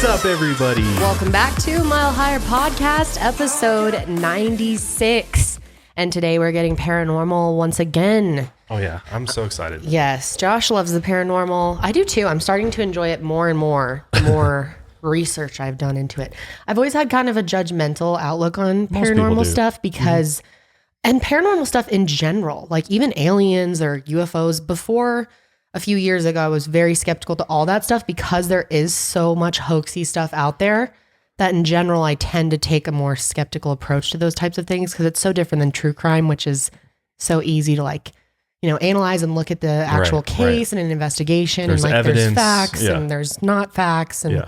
What's up, everybody? Welcome back to Mile Higher Podcast, episode 96. And today we're getting paranormal once again. Oh, yeah. I'm so excited. Yes. Josh loves the paranormal. I do too. I'm starting to enjoy it more and more, the more research I've done into it. I've always had kind of a judgmental outlook on paranormal stuff because, and paranormal stuff in general, like even aliens or UFOs. Before a few years ago, I was very skeptical to all that stuff because there is so much hoaxy stuff out there that in general, I tend to take a more skeptical approach to those types of things because it's so different than true crime, which is so easy to analyze and look at the actual case and an investigation. There's and evidence. There's facts and there's not facts. And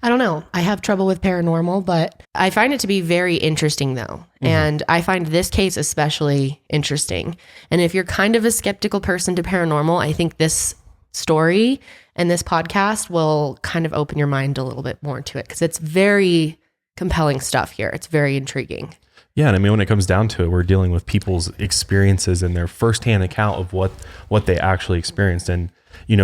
I don't know. I have trouble with paranormal, but I find it to be very interesting though. And I find this case especially interesting. And if you're kind of a skeptical person to paranormal, I think this story and this podcast will kind of open your mind a little bit more to it because it's very compelling stuff here. It's very intriguing. Yeah, and I mean, when it comes down to it, we're dealing with people's experiences and their firsthand account of what they actually experienced. And,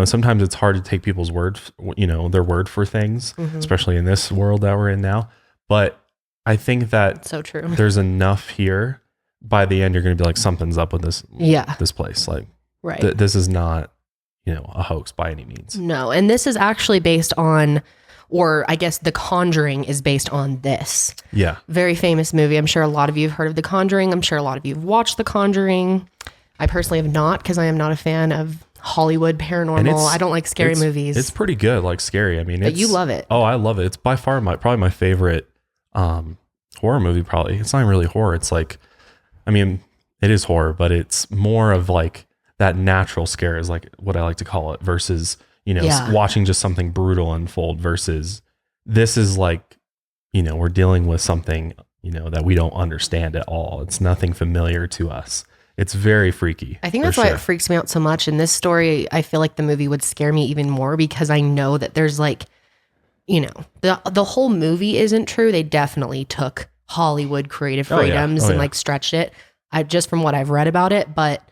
sometimes it's hard to take people's word, their word for things, especially in this world that we're in now. But I think that so true. There's enough here. By the end, you're going to be like, something's up with this place. Like, this is not, a hoax by any means. No, and this is actually based on, or I guess The Conjuring is based on this. Yeah. Very famous movie. I'm sure a lot of you have heard of The Conjuring. I'm sure a lot of you have watched The Conjuring. I personally have not because I am not a fan of Hollywood paranormal. I don't like scary movies. It's pretty good, like scary. I mean, but you love it. Oh, I love it. It's by far probably my favorite horror movie probably. It's not really horror. It's like, I mean, it is horror, but it's more of like that natural scare is like what I like to call it versus watching just something brutal unfold versus this is like, we're dealing with something, that we don't understand at all. It's nothing familiar to us. It's very freaky. I think that's why it freaks me out so much. In this story, I feel like the movie would scare me even more because I know that there's like, the whole movie isn't true. They definitely took Hollywood creative freedoms and like stretched it. Just from what I've read about it, but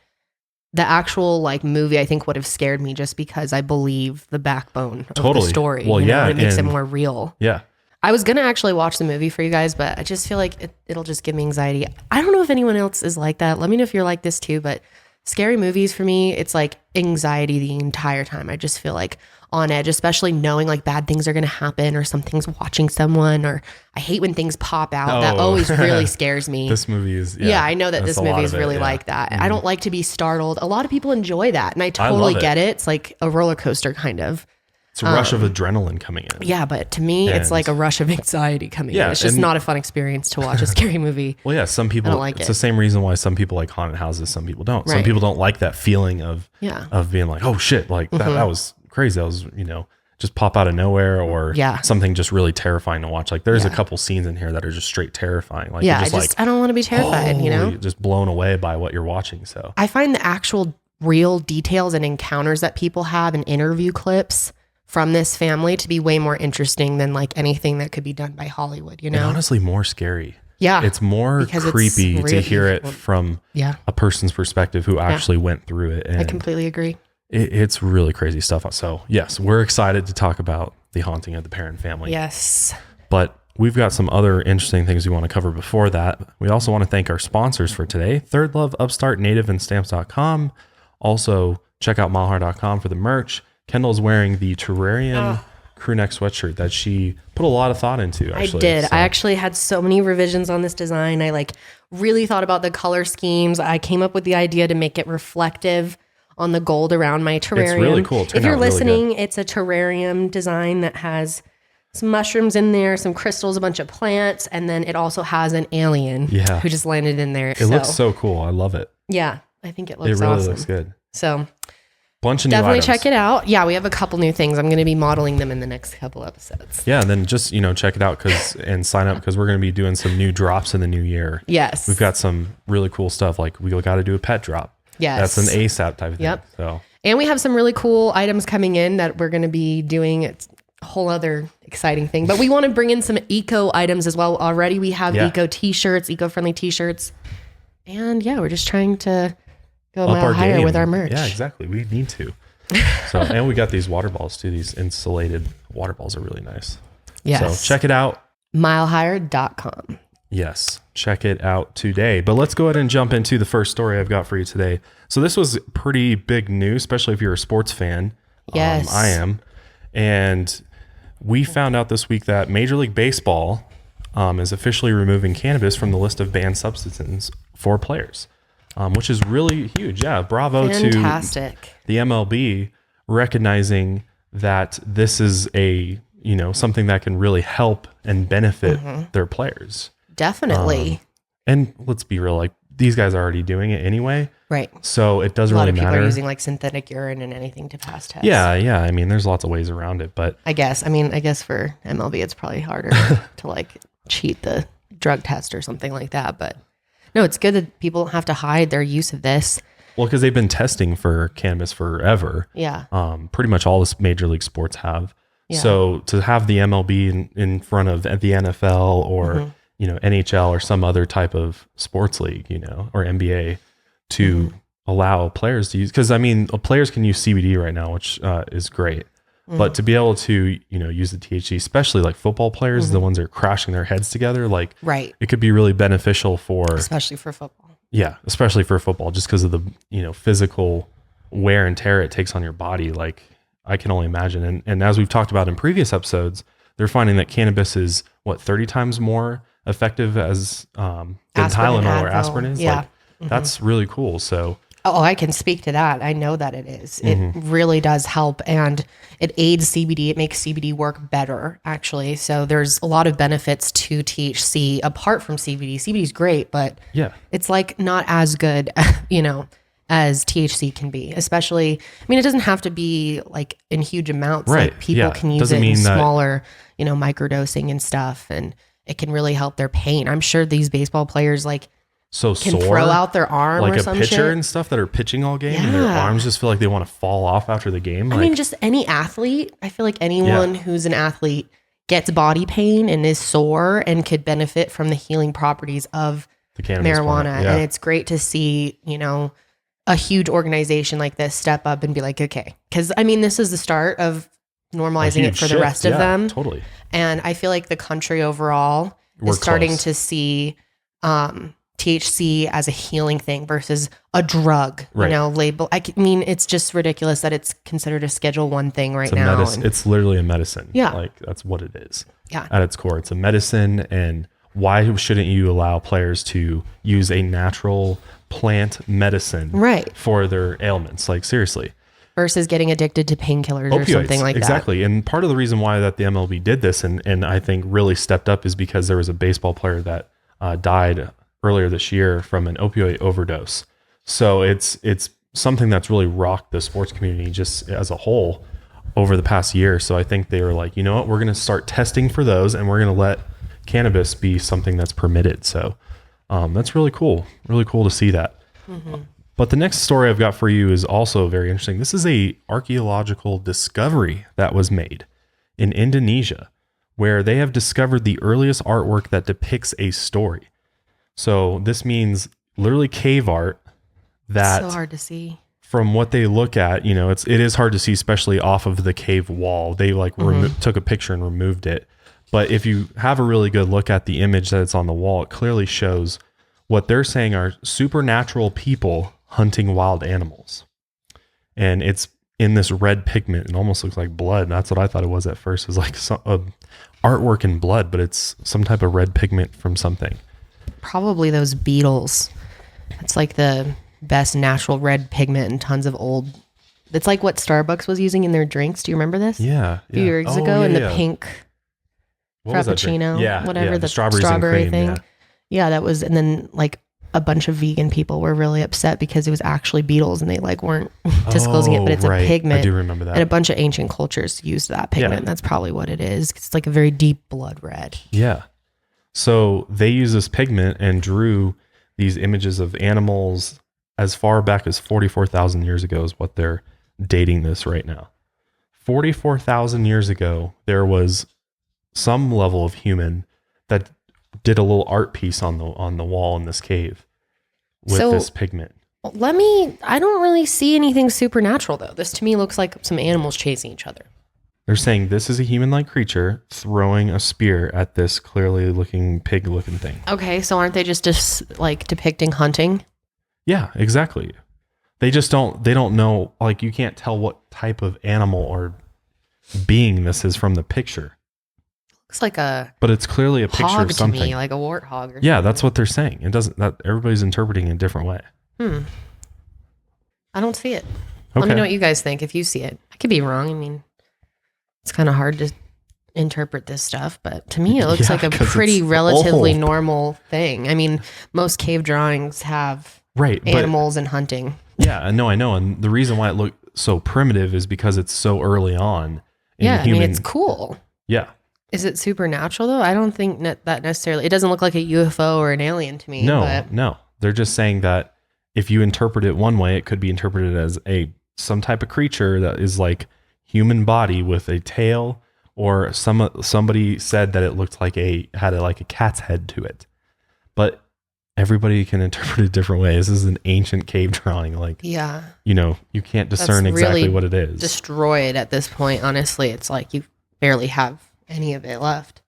the actual like movie I think would have scared me just because I believe the backbone of the story. Well, it makes it more real. Yeah. I was going to actually watch the movie for you guys, but I just feel like it'll just give me anxiety. I don't know if anyone else is like that. Let me know if you're like this too, but scary movies for me, it's like anxiety the entire time. I just feel like on edge, especially knowing like bad things are going to happen or something's watching someone, or I hate when things pop out. That always really scares me. This movie is, I know that this movie is really like that. I don't like to be startled. A lot of people enjoy that and I totally get it. It's like a roller coaster kind of. It's a rush of adrenaline coming in. Yeah, but to me, it's like a rush of anxiety coming in. It's just not a fun experience to watch a scary movie. Well, yeah, some people, don't like it's the same reason why some people like haunted houses, some people don't. Some people don't like that feeling of being like, oh shit, like that was crazy. That was, just pop out of nowhere or something just really terrifying to watch. Like there's a couple scenes in here that are just straight terrifying. Like, I don't want to be terrified, you're just blown away by what you're watching. So I find the actual real details and encounters that people have in interview clips from this family to be way more interesting than like anything that could be done by Hollywood, And honestly more scary. Yeah. It's more creepy to hear it from a person's perspective who actually went through it. And I completely agree. It's really crazy stuff. So yes, we're excited to talk about the haunting of the Perron family. Yes. But we've got some other interesting things we want to cover before that. We also want to thank our sponsors for today, Third Love, Upstart, Native, and Stamps.com. Also check out milehard.com for the merch. Kendall's wearing the Terrarium crew neck sweatshirt that she put a lot of thought into. Actually. I did. So. I actually had so many revisions on this design. I like really thought about the color schemes. I came up with the idea to make it reflective on the gold around my terrarium. It's really cool. If you're listening, it's a terrarium design that has some mushrooms in there, some crystals, a bunch of plants, and then it also has an alien who just landed in there. It looks so cool. I love it. Yeah, I think it looks awesome. It really looks good. So bunch of definitely new items. Check it out. Yeah, we have a couple new things. I'm going to be modeling them in the next couple episodes. Yeah, and then just check it out and sign up because we're going to be doing some new drops in the new year. Yes, we've got some really cool stuff. Like we got to do a pet drop. Yes, that's an ASAP type of thing. Yep. So and we have some really cool items coming in that we're going to be doing. It's a whole other exciting thing, but we want to bring in some eco items as well. Already we have eco t-shirts, eco-friendly t-shirts, and we're just trying to go a mile higher with our merch. Yeah, exactly. We need to. So, and we got these water balls too. These insulated water balls are really nice. Yes. So check it out. milehigher.com. Yes, check it out today. But let's go ahead and jump into the first story I've got for you today. So this was pretty big news, especially if you're a sports fan. Yes. I am. And we found out this week that Major League Baseball is officially removing cannabis from the list of banned substances for players, which is really huge. Yeah, bravo Fantastic. to the MLB recognizing that this is something that can really help and benefit their players. Definitely. And let's be real, like these guys are already doing it anyway. Right. So it doesn't A lot really of people matter. are using like synthetic urine and anything to pass tests. Yeah. I mean, there's lots of ways around it, but I guess for MLB, it's probably harder to like cheat the drug test or something like that. But no, it's good that people don't have to hide their use of this. well, because they've been testing for cannabis forever. Yeah. Pretty much all this major league sports have. Yeah. So to have the MLB in front of the NFL or NHL or some other type of sports league, or NBA to allow players to use, because I mean, players can use CBD right now, which is great. But to be able to, use the THC, especially like football players, the ones that are crashing their heads together, like Right. it could be really beneficial for, Especially for football. yeah, especially for football, just because of the, physical wear and tear it takes on your body. Like I can only imagine. And as we've talked about in previous episodes, they're finding that cannabis is 30 times more effective as than Aspirin and Tylenol or Advil. aspirin is. Yeah. Like that's really cool. So Oh, I can speak to that. I know that it is. It really does help, and it aids CBD. It makes CBD work better, actually. So there's a lot of benefits to THC apart from CBD. CBD is great, but yeah, it's like not as good, as THC can be. Especially, I mean, it doesn't have to be like in huge amounts. Right. Like people Yeah. can use Doesn't it in mean that- smaller, microdosing and stuff, and it can really help their pain. I'm sure these baseball players so can sore, throw out their arm like or a some pitcher shit. and stuff that are pitching all game and their Yeah. arms just feel like they want to fall off after the game. I mean, just any athlete. I feel like anyone who's an athlete gets body pain and is sore and could benefit from the healing properties of the cannabis marijuana. plant. Yeah. And it's great to see, a huge organization like this step up and be like, okay, because I mean, this is the start of normalizing it huge for the shift. rest of Yeah, them. Totally. And I feel like the country overall We're is starting close. to see THC as a healing thing versus a drug, Right. label. I mean, it's just ridiculous that it's considered a Schedule 1 thing right It's a now. medicine. It's literally a medicine. Yeah. Like that's what it is. Yeah. At its core, it's a medicine. And why shouldn't you allow players to use a natural plant medicine Right. for their ailments? Like seriously. Versus getting addicted to painkillers or Opioids, something like that. exactly. And part of the reason why that the MLB did this and I think really stepped up is because there was a baseball player that died earlier this year from an opioid overdose. So it's something that's really rocked the sports community just as a whole over the past year. So I think they were like, you know what, we're going to start testing for those and we're going to let cannabis be something that's permitted. So that's really cool. Really cool to see that. But the next story I've got for you is also very interesting. This is a archaeological discovery that was made in Indonesia, where they have discovered the earliest artwork that depicts a story. So this means literally cave art that So hard to see. from what they look at, it is hard to see, especially off of the cave wall. They took a picture and removed it. But if you have a really good look at the image that's on the wall, it clearly shows what they're saying are supernatural people hunting wild animals. And it's in this red pigment. It almost looks like blood. And that's what I thought it was at first. It was like some artwork in blood, but it's some type of red pigment from something. Probably those beetles. It's like the best natural red pigment and tons of old. It's like what Starbucks was using in their drinks. Do you remember this? Yeah. A few years ago, in the pink What was that drink? Frappuccino, whatever, the strawberries and strawberry cream, thing. yeah. Yeah, that was, and then like a bunch of vegan people were really upset because it was actually beetles and they weren't disclosing it, but it's right. a pigment. I do remember that. And a bunch of ancient cultures used that pigment. Yeah. That's probably what it is. It's like a very deep blood red. Yeah. So they use this pigment and drew these images of animals as far back as 44,000 years ago is what they're dating this right now. 44,000 years ago, there was some level of human that did a little art piece on the wall in this cave with this pigment. I don't really see anything supernatural though. This to me looks like some animals chasing each other. They're saying this is a human-like creature throwing a spear at this clearly looking pig-looking thing. Okay, so aren't they just like depicting hunting? Yeah, exactly. They don't know, like you can't tell what type of animal or being this is from the picture. Looks like but it's clearly a picture hog of something. to me, like a warthog. Or yeah, something. That's what they're saying. It doesn't. That everybody's interpreting it a different way. I don't see it. Okay. Let me know what you guys think if you see it. I could be wrong. I mean, it's kind of hard to interpret this stuff, but to me, it looks like a pretty relatively normal thing. I mean, most cave drawings have animals and hunting. Yeah, no, I know. And the reason why it looked so primitive is because it's so early on. I mean, it's cool. Yeah. Is it supernatural though? I don't think that necessarily. It doesn't look like a UFO or an alien to me. No. They're just saying that if you interpret it one way, it could be interpreted as some type of creature that is like human body with a tail, or somebody said that it looked like had a cat's head to it. But everybody can interpret it different ways. This is an ancient cave drawing. You can't discern exactly really what it is. Destroyed at this point. Honestly, it's like you barely have any of it left.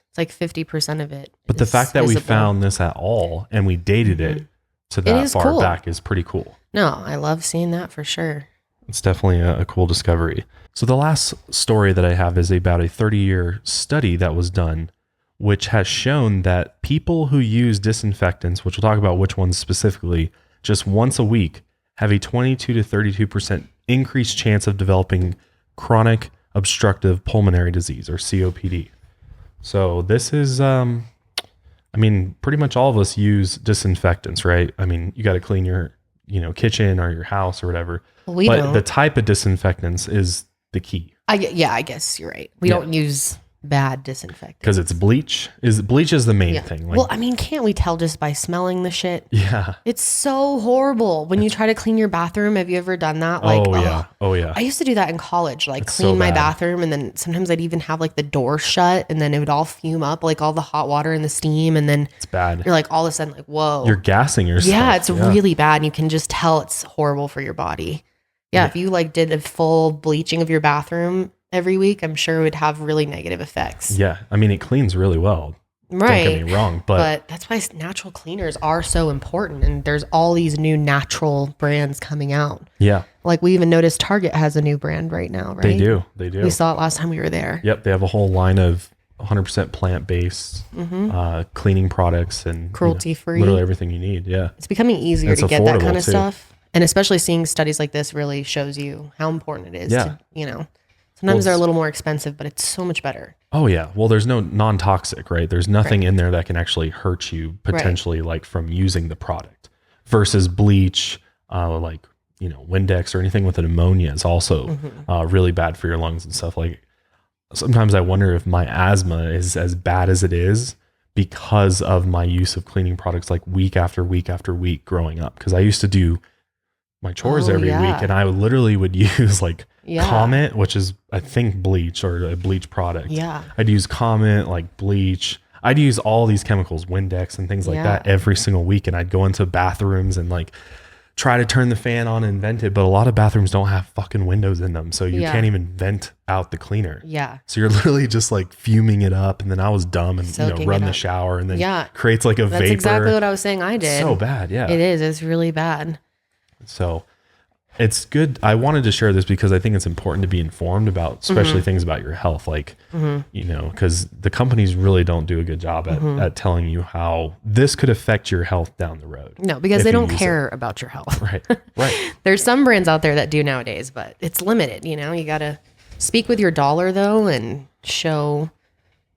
It's like 50% of it. But the fact that we found this at all and we dated it to that far back is pretty cool. No, I love seeing that for sure. It's definitely a cool discovery. So the last story that I have is about a 30-year study that was done, which has shown that people who use disinfectants, which we'll talk about which ones specifically, just once a week, have a 22 to 32% increased chance of developing chronic obstructive pulmonary disease, or COPD. So this is, pretty much all of us use disinfectants, right? I mean, you got to clean your, kitchen or your house or whatever. But the type of disinfectants is the key. I guess you're right. We don't use bad disinfectant because it's bleach is the main thing. Well, I mean, can't we tell just by smelling the shit? Yeah, it's so horrible when you try to clean your bathroom. Have you ever done that? Oh yeah. I used to do that in college, clean my bathroom, and then sometimes I'd even have the door shut, and then it would all fume up, all the hot water and the steam, and then it's bad. You're all of a sudden whoa, you're gassing yourself. Yeah, it's really bad, and you can just tell it's horrible for your body. Yeah, if you did a full bleaching of your bathroom every week, I'm sure it would have really negative effects. Yeah. I mean, it cleans really well. Right. Don't get me wrong. But that's why natural cleaners are so important. And there's all these new natural brands coming out. Yeah. We even noticed Target has a new brand right now, right? They do. We saw it last time we were there. Yep. They have a whole line of 100% plant-based cleaning products and cruelty-free. Literally everything you need. Yeah. It's becoming easier to get that kind of stuff. And especially seeing studies like this really shows you how important it is to, sometimes they're a little more expensive, but it's so much better. Oh yeah. Well, there's no non-toxic, right? There's nothing in there that can actually hurt you potentially from using the product versus bleach, Windex or anything with an ammonia is also really bad for your lungs and stuff. Sometimes I wonder if my asthma is as bad as it is because of my use of cleaning products week after week after week growing up. Cause I used to do my chores every week, and I literally would use Comet, which is I think bleach or a bleach product. Yeah, I'd use Comet, bleach. I'd use all these chemicals, Windex and things like that every single week, and I'd go into bathrooms and try to turn the fan on and vent it, but a lot of bathrooms don't have fucking windows in them, so you can't even vent out the cleaner. Yeah, so you're literally just fuming it up, and then I was dumb and run the shower, and then creates a vapor. That's exactly what I was saying. I did so bad. Yeah, it is. It's really bad. So it's good. I wanted to share this because I think it's important to be informed about, especially things about your health. Because the companies really don't do a good job at telling you how this could affect your health down the road. No, because they don't care about your health. Right. There's some brands out there that do nowadays, but it's limited. You got to speak with your dollar though, and show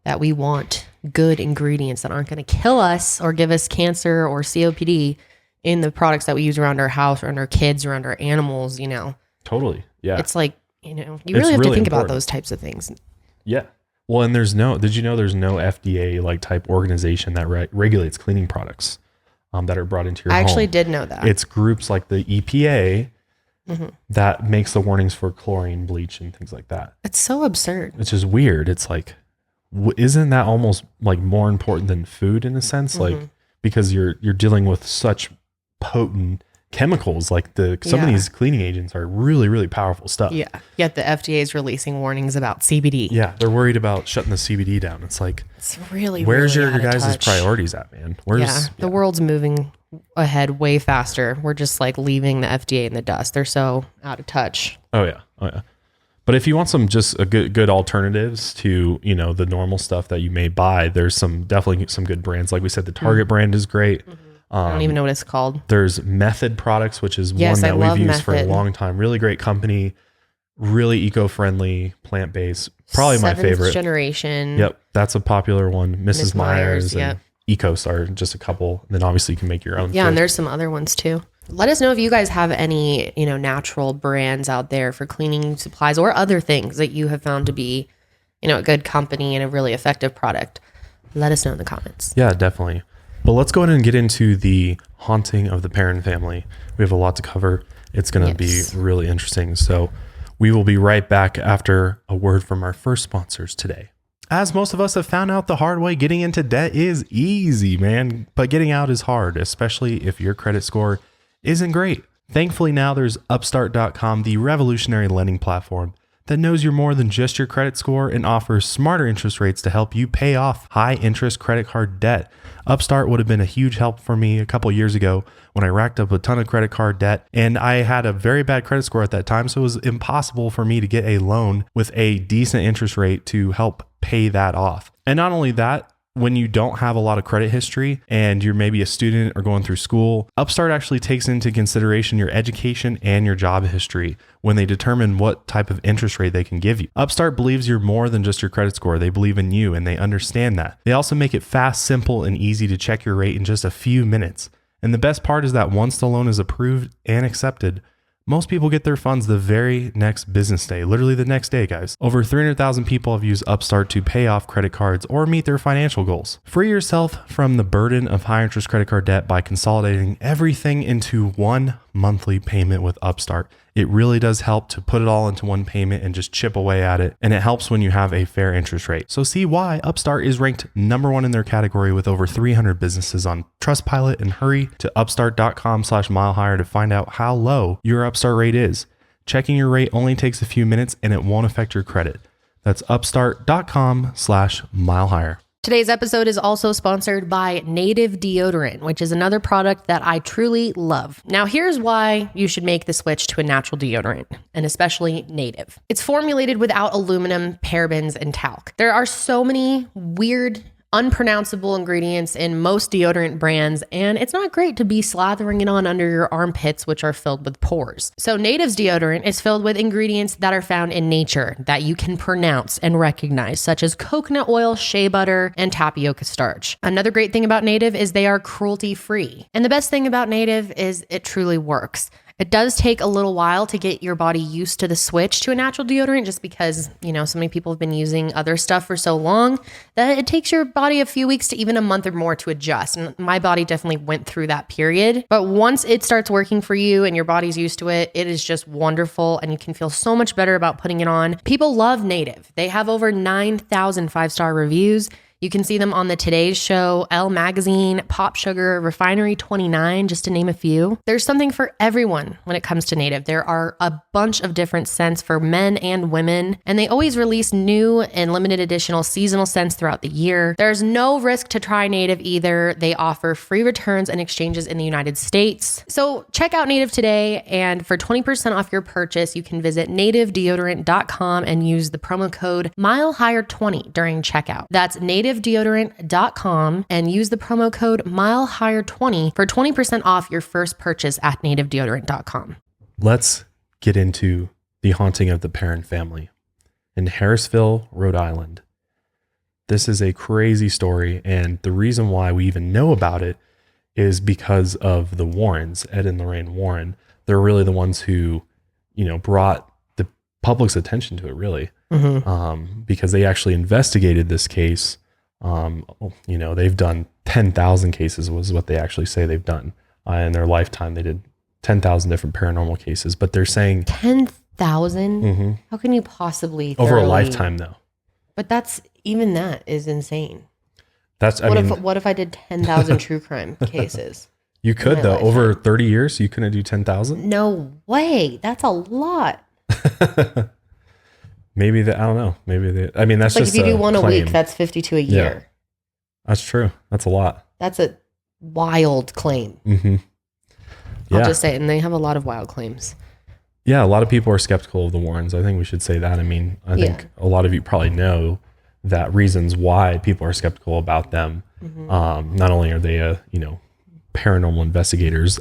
that we want good ingredients that aren't going to kill us or give us cancer or COPD in the products that we use around our house, around our kids, around our animals, Totally. Yeah. It's you really have to think about those types of things. Yeah. Well, and did you know there's no FDA type organization that regulates cleaning products that are brought into your home? I actually did know that. It's groups like the EPA that makes the warnings for chlorine, bleach, and things like that. It's so absurd. It's just weird. It's isn't that almost more important than food in a sense? Because you're dealing with such potent chemicals. Like some of these cleaning agents are really, really powerful stuff. Yeah. Yet the FDA is releasing warnings about CBD. Yeah. They're worried about shutting the CBD down. It's like, it's really, where's really your guys' priorities at, man? The world's moving ahead way faster. We're just like leaving the FDA in the dust. They're so out of touch. Oh yeah. But if you want some just a good alternatives to, you know, the normal stuff that you may buy, there's definitely some good brands. Like we said, the Target brand is great. I don't even know what it's called. There's Method products, which is one that we've used for a long time. Really great company, really eco-friendly, plant-based. Probably my favorite. Generation. Yep, that's a popular one. Mrs. Myers and yep. Ecos are just a couple. And then obviously you can make your own. Yeah, and there's some other ones too. Let us know if you guys have any, you know, natural brands out there for cleaning supplies or other things that you have found to be, you know, a good company and a really effective product. Let us know in the comments. Yeah, definitely. But let's go ahead and get into the haunting of the Perron family. We have a lot to cover. It's going to be really interesting. So we will be right back after a word from our first sponsors today. As most of us have found out the hard way, getting into debt is easy, man. But getting out is hard, especially if your credit score isn't great. Thankfully, now there's Upstart.com, the revolutionary lending platform that knows you're more than just your credit score and offers smarter interest rates to help you pay off high interest credit card debt. Upstart would have been a huge help for me a couple years ago when I racked up a ton of credit card debt, and I had a very bad credit score at that time, so it was impossible for me to get a loan with a decent interest rate to help pay that off. And not only that, when you don't have a lot of credit history and you're maybe a student or going through school, Upstart actually takes into consideration your education and your job history when they determine what type of interest rate they can give you. Upstart believes you're more than just your credit score. They believe in you and they understand that. They also make it fast, simple, and easy to check your rate in just a few minutes. And the best part is that once the loan is approved and accepted, most people get their funds the very next business day, literally the next day, guys. Over 300,000 people have used Upstart to pay off credit cards or meet their financial goals. Free yourself from the burden of high interest credit card debt by consolidating everything into one monthly payment with Upstart. It really does help to put it all into one payment and just chip away at it. And it helps when you have a fair interest rate. So see why Upstart is ranked #1 in their category with over 300 businesses on Trustpilot, and hurry to upstart.com/milehigher to find out how low your Upstart rate is. Checking your rate only takes a few minutes and it won't affect your credit. That's upstart.com/milehigher. Today's episode is also sponsored by Native Deodorant, which is another product that I truly love. Now, here's why you should make the switch to a natural deodorant, and especially Native. It's formulated without aluminum, parabens, and talc. There are so many weird, unpronounceable ingredients in most deodorant brands, and it's not great to be slathering it on under your armpits, which are filled with pores. So Native's deodorant is filled with ingredients that are found in nature that you can pronounce and recognize, such as coconut oil, shea butter, and tapioca starch. Another great thing about Native is they are cruelty-free. And the best thing about Native is it truly works. It does take a little while to get your body used to the switch to a natural deodorant, just because, you know, so many people have been using other stuff for so long that it takes your body a few weeks to even a month or more to adjust. And my body definitely went through that period. But once it starts working for you and your body's used to it, it is just wonderful and you can feel so much better about putting it on. People love Native. They have over 9,000 five-star reviews. You can see them on the Today's Show, Elle Magazine, Pop Sugar, Refinery 29, just to name a few. There's something for everyone when it comes to Native. There are a bunch of different scents for men and women, and they always release new and limited editional seasonal scents throughout the year. There's no risk to try Native either. They offer free returns and exchanges in the United States. So check out Native today, and for 20% off your purchase, you can visit nativedeodorant.com and use the promo code MileHigher20 during checkout. That's nativedeodorant.com and use the promo code MileHigher20 for 20% off your first purchase at nativedeodorant.com. Let's get into the haunting of the Perron family in Harrisville, Rhode Island. This is a crazy story, and the reason why we even know about it is because of the Warrens, Ed and Lorraine Warren. They're really the ones who, you know, brought the public's attention to it, really, because they actually investigated this case. You know, they've done 10,000 cases was what they actually say they've done in their lifetime. They did 10,000 different paranormal cases, but they're saying 10,000. How can you possibly over a lifetime though? But even that is insane. That's what if I did 10,000 true crime cases? You could though. Over 30 years, you couldn't do 10,000. No way. That's a lot. Maybe I don't know. I mean, that's like just if you do one claim. a week, that's 52 a year. Yeah, that's true. That's a lot. That's a wild claim. Mm-hmm. Yeah. I'll just say it. And they have a lot of wild claims. Yeah. A lot of people are skeptical of the Warrens. I think we should say that. I mean, I think a lot of you probably know that reasons why people are skeptical about them. Mm-hmm. Not only are they, paranormal investigators.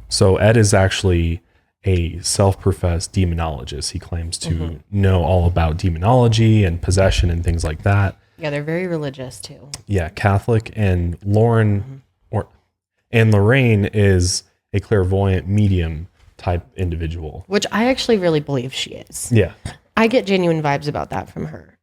So Ed is actually a self-professed demonologist. He claims to know all about demonology and possession and things like that. Yeah, they're very religious too. Yeah, Catholic. And Lorraine is a clairvoyant medium type individual. Which I actually really believe she is. Yeah. I get genuine vibes about that from her.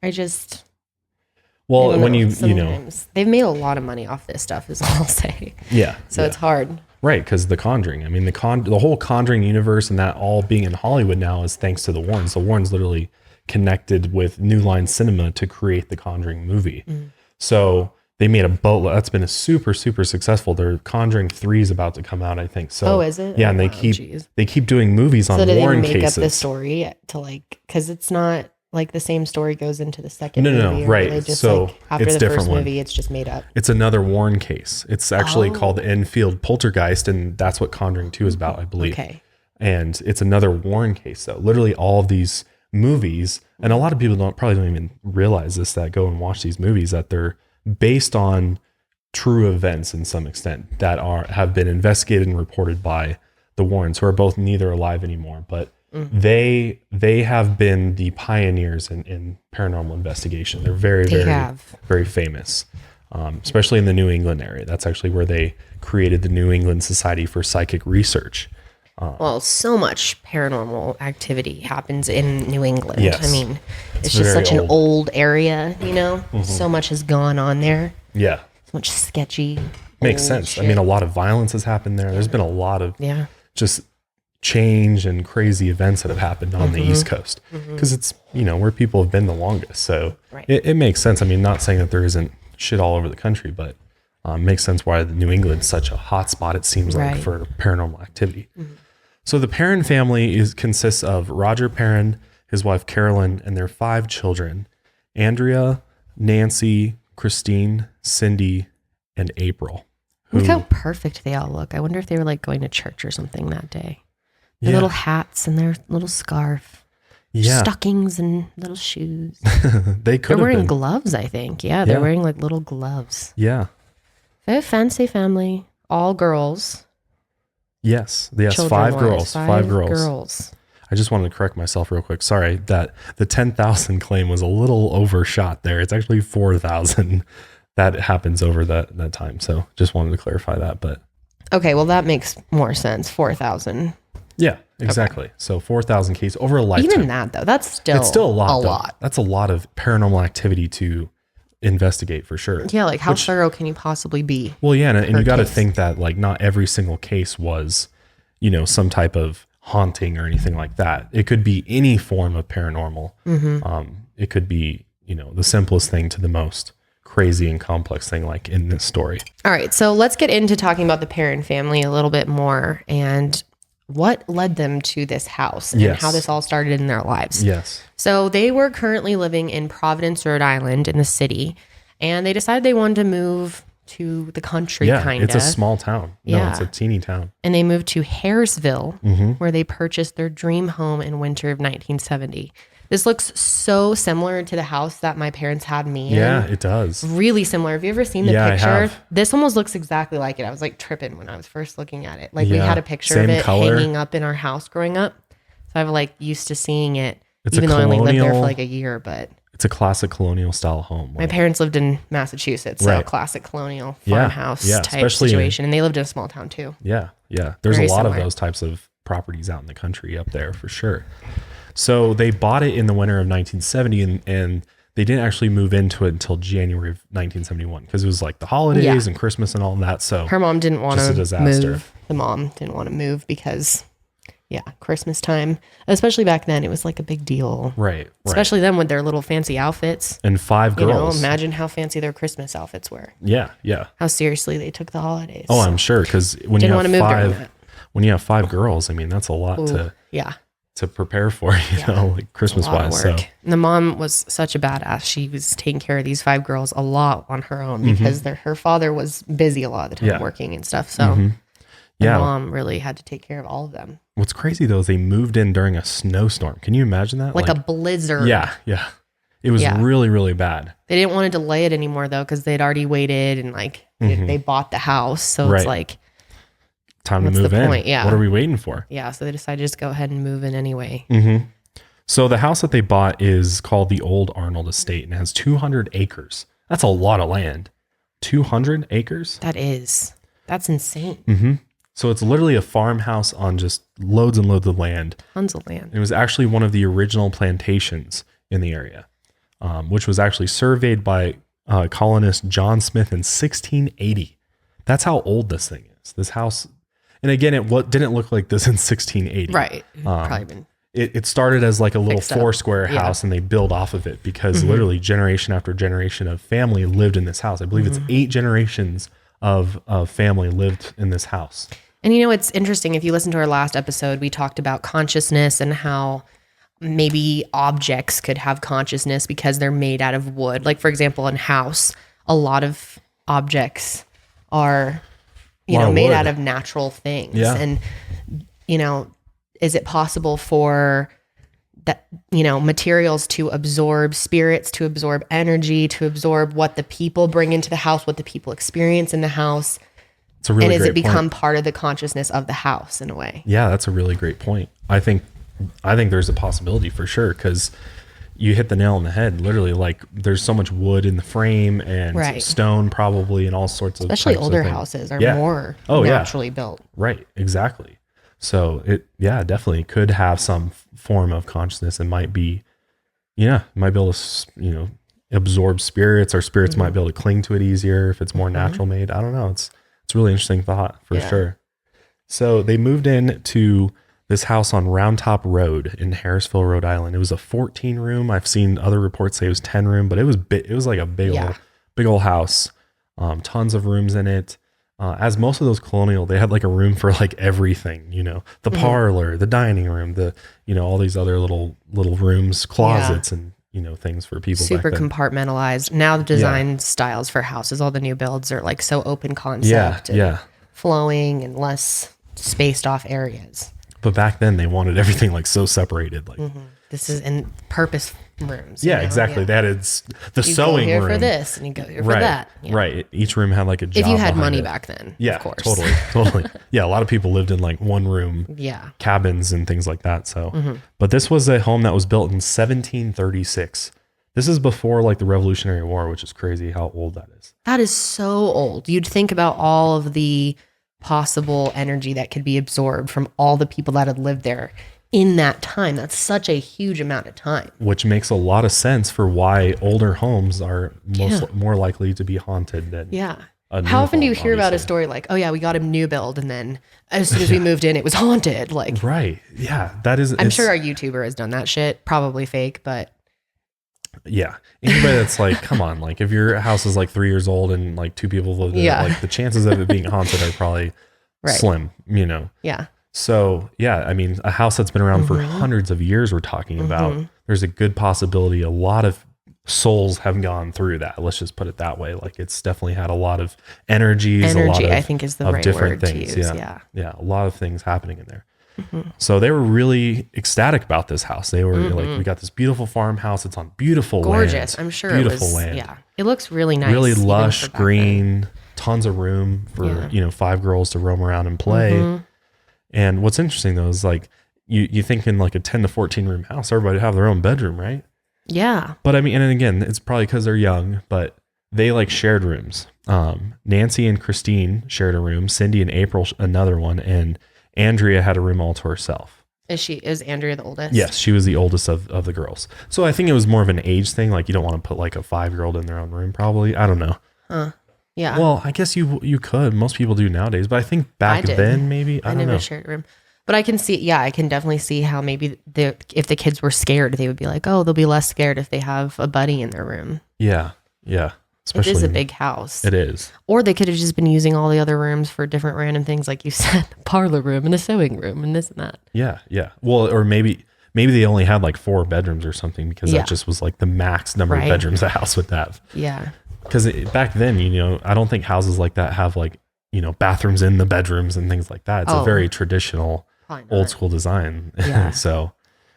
Well, when they've made a lot of money off this stuff, is all I'll say. Yeah. So it's hard. Right, because The Conjuring. I mean, the whole Conjuring universe and that all being in Hollywood now is thanks to the Warrens. The Warrens literally connected with New Line Cinema to create the Conjuring movie. Mm. So they made a boatload. That's been a super, super successful. Their Conjuring 3 is about to come out, I think. So, is it? Yeah, and they keep doing movies on Warren cases. So did they make up the story to because it's not like the same story goes into the second movie? No, right. Just, so after it's the different first one. movie, it's just made up. It's another Warren case. It's actually called the Enfield Poltergeist, and that's what Conjuring 2 is about, I believe. Okay. And it's another Warren case, though. Literally all of these movies, and a lot of people probably don't even realize this, that go and watch these movies, that they're based on true events in some extent that have been investigated and reported by the Warrens, who are both neither alive anymore, but they have been the pioneers in paranormal investigation. They're very famous, especially in the New England area. That's actually where they created the New England Society for Psychic Research. Well, so much paranormal activity happens in New England. Yes. I mean, it's just such an old area, Mm-hmm. So much has gone on there. Yeah. So much sketchy. Makes sense. Shit. I mean, a lot of violence has happened there. There's been a lot of just change and crazy events that have happened on the East Coast because it's, where people have been the longest. So it makes sense. I mean, not saying that there isn't shit all over the country, but makes sense why the New England's such a hot spot, it seems like, for paranormal activity. Mm-hmm. So the Perron family consists of Roger Perron, his wife Carolyn, and their 5 children: Andrea, Nancy, Christine, Cindy, and April. Look how perfect they all look. I wonder if they were like going to church or something that day. Their little hats and their little scarf. Stockings and little shoes. They're wearing gloves, I think. Yeah, they're wearing like little gloves. Yeah. They have a fancy family. All girls. Yes. Children 5 girls. 5 girls. I just wanted to correct myself real quick. Sorry that the 10,000 claim was a little overshot there. It's actually 4,000 that happens over that time. So just wanted to clarify that. But okay, well that makes more sense. 4,000. Yeah, exactly. Okay. So 4,000 cases over a lifetime. Even that though, it's still a lot. That's a lot of paranormal activity to investigate for sure. Yeah, like how thorough can you possibly be? Well, yeah, and you got to think that like not every single case was, some type of haunting or anything like that. It could be any form of paranormal. Mm-hmm. It could be, the simplest thing to the most crazy and complex thing, like in this story. All right, so let's get into talking about the Perron family a little bit more and what led them to this house and how this all started in their lives. Yes. So they were currently living in Providence, Rhode Island in the city, and they decided they wanted to move to the country, kind of. It's a small town. No, it's a teeny town. And they moved to Harrisville, where they purchased their dream home in winter of 1970. This looks so similar to the house that my parents had me in. Yeah, it does. Really similar. Have you ever seen the picture? I have. This almost looks exactly like it. I was like tripping when I was first looking at it. Like we had a picture of it hanging up in our house growing up. So I've like used to seeing it, even though I only lived there for like a year, but it's a classic colonial style home. My parents lived in Massachusetts, so classic colonial farmhouse type situation. And they lived in a small town too. Yeah. There's a lot of those types of properties out in the country up there for sure. So they bought it in the winter of 1970 and they didn't actually move into it until January of 1971 because it was like the holidays and Christmas and all that. So her mom didn't want to move. The mom didn't want to move because Yeah, Christmas time. Especially back then, it was like a big deal. Right. Especially them with their little fancy outfits. And 5 girls. Imagine how fancy their Christmas outfits were. Yeah, yeah. How seriously they took the holidays. Oh, I'm sure, because when you have 5 girls, I mean, that's a lot to prepare for, you know, like Christmas-wise. So and the mom was such a badass. She was taking care of these 5 girls a lot on her own because her father was busy a lot of the time working and stuff. So the mom really had to take care of all of them. What's crazy though is they moved in during a snowstorm. Can you imagine that? Like a blizzard. Yeah, yeah. It was really, really bad. They didn't want to delay it anymore though, because they'd already waited and they bought the house. So it's like time to move in. Point? Yeah. What are we waiting for? Yeah. So they decided to just go ahead and move in anyway. So the house that they bought is called the Old Arnold Estate and has 200 acres. That's a lot of land. 200 acres? That's insane. So it's literally a farmhouse on just loads and loads of land. Tons of land. It was actually one of the original plantations in the area, which was actually surveyed by colonist John Smith in 1680. That's how old this thing is. This house, and again, didn't look like this in 1680. Right. Probably been. It started as like a little 4-square house, and they build off of it because literally generation after generation of family lived in this house. I believe it's 8 generations of family lived in this house. And it's interesting. If you listen to our last episode, we talked about consciousness and how maybe objects could have consciousness because they're made out of wood. Like, for example, in house, a lot of objects are, made out of natural things. Yeah. And, is it possible for that, materials to absorb spirits, to absorb energy, to absorb what the people bring into the house, what the people experience in the house? It's a really and does it become part of the consciousness of the house in a way? Yeah, that's a really great point. I think there's a possibility for sure, because you hit the nail on the head. Literally, like there's so much wood in the frame and stone probably and all sorts of especially older houses are more naturally built. Right, exactly. So it definitely could have some form of consciousness and might be able to absorb spirits, or spirits might be able to cling to it easier if it's more natural made. I don't know. It's a really interesting thought for sure. So they moved in to this house on Round Top Road in Harrisville, Rhode Island. It was a 14 room. I've seen other reports say it was 10 room, but it was big. It was like a big old house. Tons of rooms in it. As most of those colonial, they had like a room for like everything, the parlor, the dining room, all these other little rooms, closets, and things for people. Super back then. Compartmentalized. Now the design styles for houses, all the new builds are like so open concept, and flowing and less spaced off areas. But back then they wanted everything like so separated, like this is in purpose rooms. Exactly. That is the sewing go here room for this, and you go here for that. Yeah. Right. Each room had like a job. If you had money back then, of course. Totally. Yeah, a lot of people lived in like one room cabins and things like that. So, but this was a home that was built in 1736. This is before like the Revolutionary War, which is crazy how old that is. That is so old. You'd think about all of the possible energy that could be absorbed from all the people that had lived there in that time. That's such a huge amount of time. Which makes a lot of sense for why older homes are more likely to be haunted than How often do you hear about a story like, oh yeah, we got a new build, and then as soon as we moved in, it was haunted? Like, right. Yeah. That is, I'm sure our YouTuber has done that shit. Probably fake, but yeah. Anybody that's like, come on, like if your house is like 3 years old and like 2 people lived in it, like the chances of it being haunted are probably slim, Yeah. So yeah, I mean, a house that's been around for hundreds of years, we're talking about, there's a good possibility a lot of souls have gone through that. Let's just put it that way. Like it's definitely had a lot of energies, a lot of, I think is the right different word things. To use. Yeah. A lot of things happening in there. So they were really ecstatic about this house. They were like, we got this beautiful farmhouse. It's on beautiful gorgeous. land. I'm sure beautiful it was, land. Yeah. It looks really nice. Really lush, green, tons of room for, 5 girls to roam around and play. And what's interesting though is like you think in like a 10 to 14 room house, everybody would have their own bedroom, right? Yeah. But I mean, and again, it's probably because they're young, but they like shared rooms. Nancy and Christine shared a room. Cindy and April another one, and Andrea had a room all to herself. Is Andrea the oldest? Yes, she was the oldest of the girls. So I think it was more of an age thing. Like you don't want to put like a 5-year-old in their own room, probably. I don't know. Yeah. Well, I guess you could. Most people do nowadays, but I think back then maybe I don't know. never shared a room. But I can see, I can definitely see how maybe if the kids were scared, they would be like, oh, they'll be less scared if they have a buddy in their room. Yeah. Yeah. Especially, it is a big house. It is. Or they could have just been using all the other rooms for different random things, like you said, the parlor room and the sewing room and this and that. Yeah. Yeah. Well, or maybe they only had like 4 bedrooms or something, because that just was like the max number of bedrooms a house would have. Yeah. Because back then, I don't think houses like that have like, bathrooms in the bedrooms and things like that. It's a very traditional old school design. Yeah. So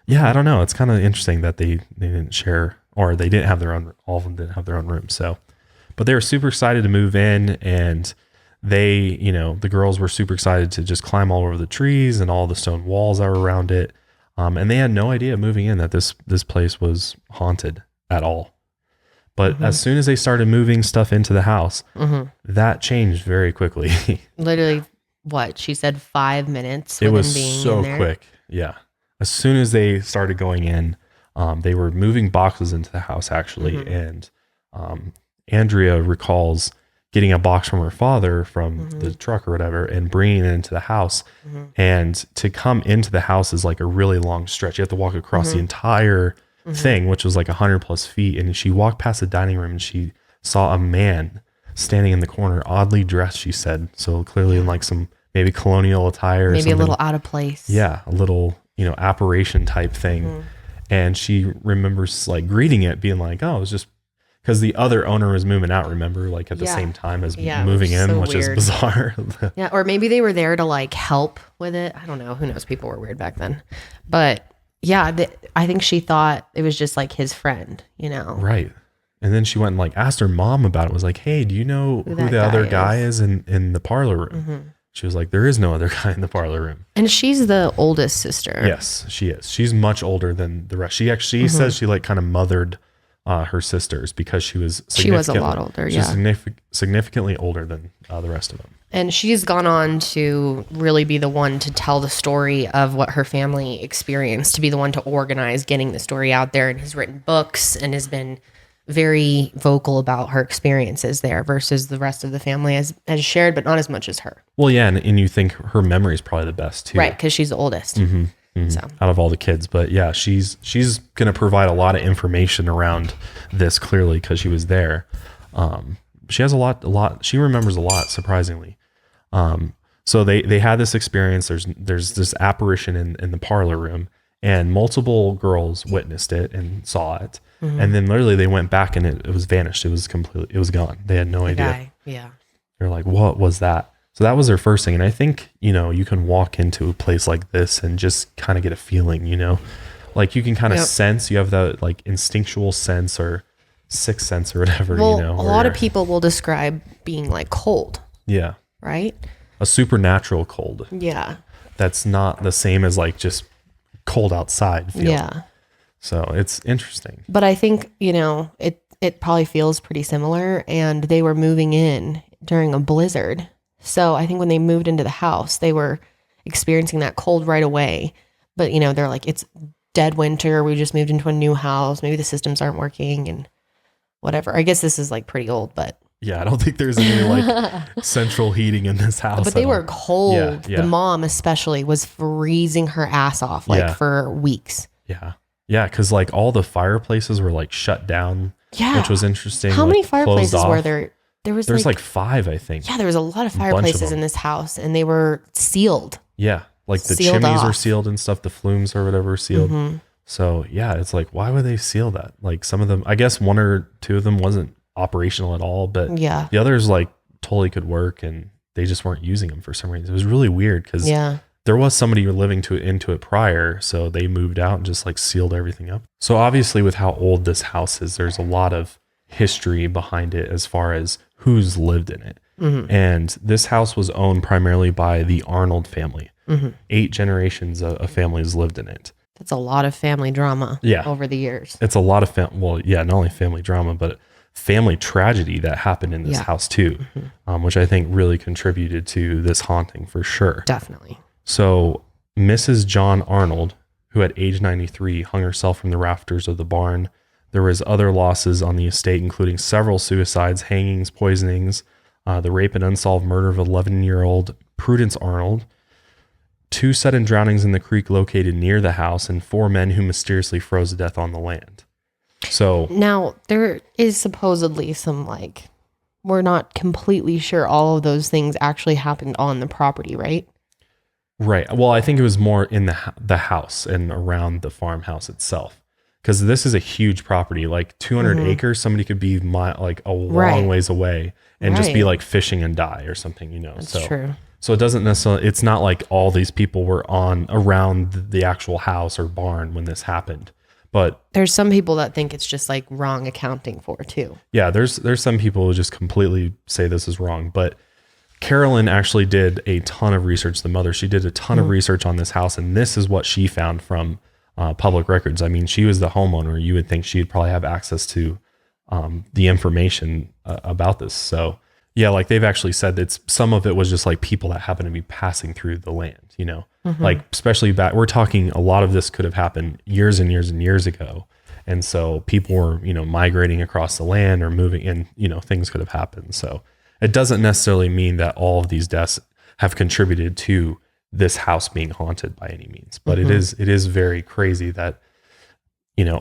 yeah, I don't know. It's kind of interesting that they didn't share, or they didn't have their own, all of them didn't have their own room. So, but they were super excited to move in, and they, the girls were super excited to just climb all over the trees and all the stone walls that were around it. And they had no idea moving in that this place was haunted at all. But as soon as they started moving stuff into the house, that changed very quickly. Literally, what she said, 5 minutes. It was so quick. Yeah. As soon as they started going in, they were moving boxes into the house actually. And Andrea recalls getting a box from her father from the truck or whatever and bringing it into the house. And to come into the house is like a really long stretch. You have to walk across the entire thing, which was like 100+ feet. And she walked past the dining room and she saw a man standing in the corner, oddly dressed, she said. So clearly in like some maybe colonial attire or maybe something. A little out of place. Yeah, a little, apparition type thing. And she remembers like greeting it, being like, oh, it was just because the other owner was moving out, remember, like at the same time as moving in, which is bizarre. Yeah, or maybe they were there to like help with it. I don't know. Who knows? People were weird back then. But yeah, I think she thought it was just like his friend, Right. And then she went and like asked her mom about it. Was like, hey, do you know who the other guy is in the parlor room? She was like, there is no other guy in the parlor room. And she's the oldest sister. Yes, she is. She's much older than the rest. She actually says she like kind of mothered her sisters because she was a lot older. She's significantly older than the rest of them. And she's gone on to really be the one to tell the story of what her family experienced, to be the one to organize getting the story out there, and has written books and has been very vocal about her experiences there versus the rest of the family has shared, but not as much as her. Well, yeah. And you think her memory is probably the best too. Right. Because she's the oldest. So. Out of all the kids. But yeah, she's going to provide a lot of information around this clearly because she was there. She has a lot. She remembers a lot, surprisingly. So they had this experience. There's this apparition in the parlor room, and multiple girls witnessed it and saw it. And then literally they went back and it was vanished. It was gone. They had no idea. Yeah. They're like, what was that? So that was their first thing. And I think, you can walk into a place like this and just kind of get a feeling, like you can kind of sense, you have that like instinctual sense or sixth sense or whatever, well, a lot of people will describe being like cold. Yeah. Right. A supernatural cold. Yeah. That's not the same as like just cold outside feel. Yeah. So it's interesting. But I think, it probably feels pretty similar, and they were moving in during a blizzard. So I think when they moved into the house, they were experiencing that cold right away. But, they're like, it's dead winter. We just moved into a new house. Maybe the systems aren't working and whatever. I guess this is like pretty old, but. Yeah, I don't think there's any like central heating in this house. But they were cold. Yeah. The mom especially was freezing her ass off for weeks. Yeah. Yeah, because like all the fireplaces were like shut down, which was interesting. How many fireplaces were there? There's like 5, I think. Yeah, there was a lot of fireplaces in this house, and they were sealed. Yeah, like the chimneys were sealed and stuff. The flumes or whatever were sealed. So yeah, it's like, why would they seal that? Like some of them, I guess 1 or 2 of them wasn't operational at all, but the others like totally could work, and they just weren't using them for some reason. It was really weird because there was somebody living into it prior, so they moved out and just like sealed everything up. So obviously with how old this house is, there's a lot of history behind it as far as who's lived in it. And this house was owned primarily by the Arnold family. 8 generations of families lived in it. That's a lot of family drama over the years. It's a lot of not only family drama, but family tragedy that happened in this house too, which I think really contributed to this haunting for sure. Definitely. So Mrs. John Arnold, who at age 93 hung herself from the rafters of the barn. There was other losses on the estate, including several suicides, hangings, poisonings, the rape and unsolved murder of 11-year-old Prudence Arnold. 2 sudden drownings in the creek located near the house, and 4 men who mysteriously froze to death on the land. So now there is supposedly some like, we're not completely sure all of those things actually happened on the property, right? Right. Well, I think it was more in the house and around the farmhouse itself, because this is a huge property, like 200 acres. Somebody could be like a long ways away and just be like fishing and die or something, you know. That's true. So it doesn't necessarily, it's not like all these people were around the actual house or barn when this happened. But there's some people that think it's just like wrong accounting for too. Yeah, there's some people who just completely say this is wrong. But Carolyn actually did a ton of research. The mother, she did a ton of research on this house, and this is what she found from public records. I mean, she was the homeowner. You would think she'd probably have access to the information about this. So yeah, like they've actually said that some of it was just like people that happen to be passing through the land, you know, like especially we're talking a lot of this could have happened years and years and years ago. And so people were, you know, migrating across the land or moving in, you know, things could have happened. So it doesn't necessarily mean that all of these deaths have contributed to this house being haunted by any means, but it is very crazy that, you know,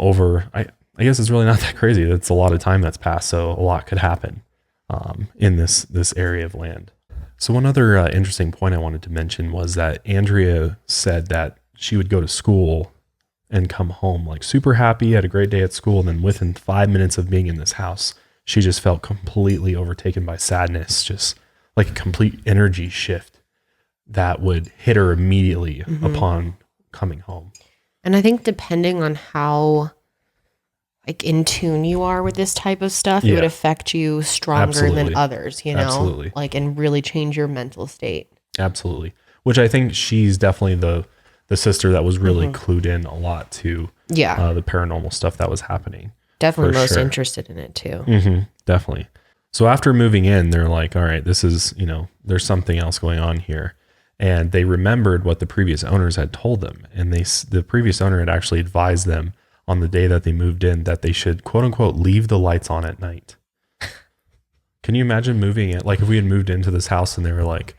I guess it's really not that crazy. It's a lot of time that's passed. So a lot could happen in this area of land. So one other interesting point I wanted to mention was that Andrea said that she would go to school and come home like super happy, had a great day at school. And then within 5 minutes of being in this house, she just felt completely overtaken by sadness, just like a complete energy shift that would hit her immediately upon coming home. And I think depending on how like in tune you are with this type of stuff, it would affect you stronger than others, you know, like, and really change your mental state. Absolutely. Which I think she's definitely the sister that was really clued in a lot to the paranormal stuff that was happening. Definitely most interested in it too. Definitely. So after moving in, they're like, all right, this is, you know, there's something else going on here. And they remembered what the previous owners had told them. And the previous owner had actually advised them on the day that they moved in that they should, quote unquote, leave the lights on at night. Can you imagine moving it? Like if we had moved into this house and they were like,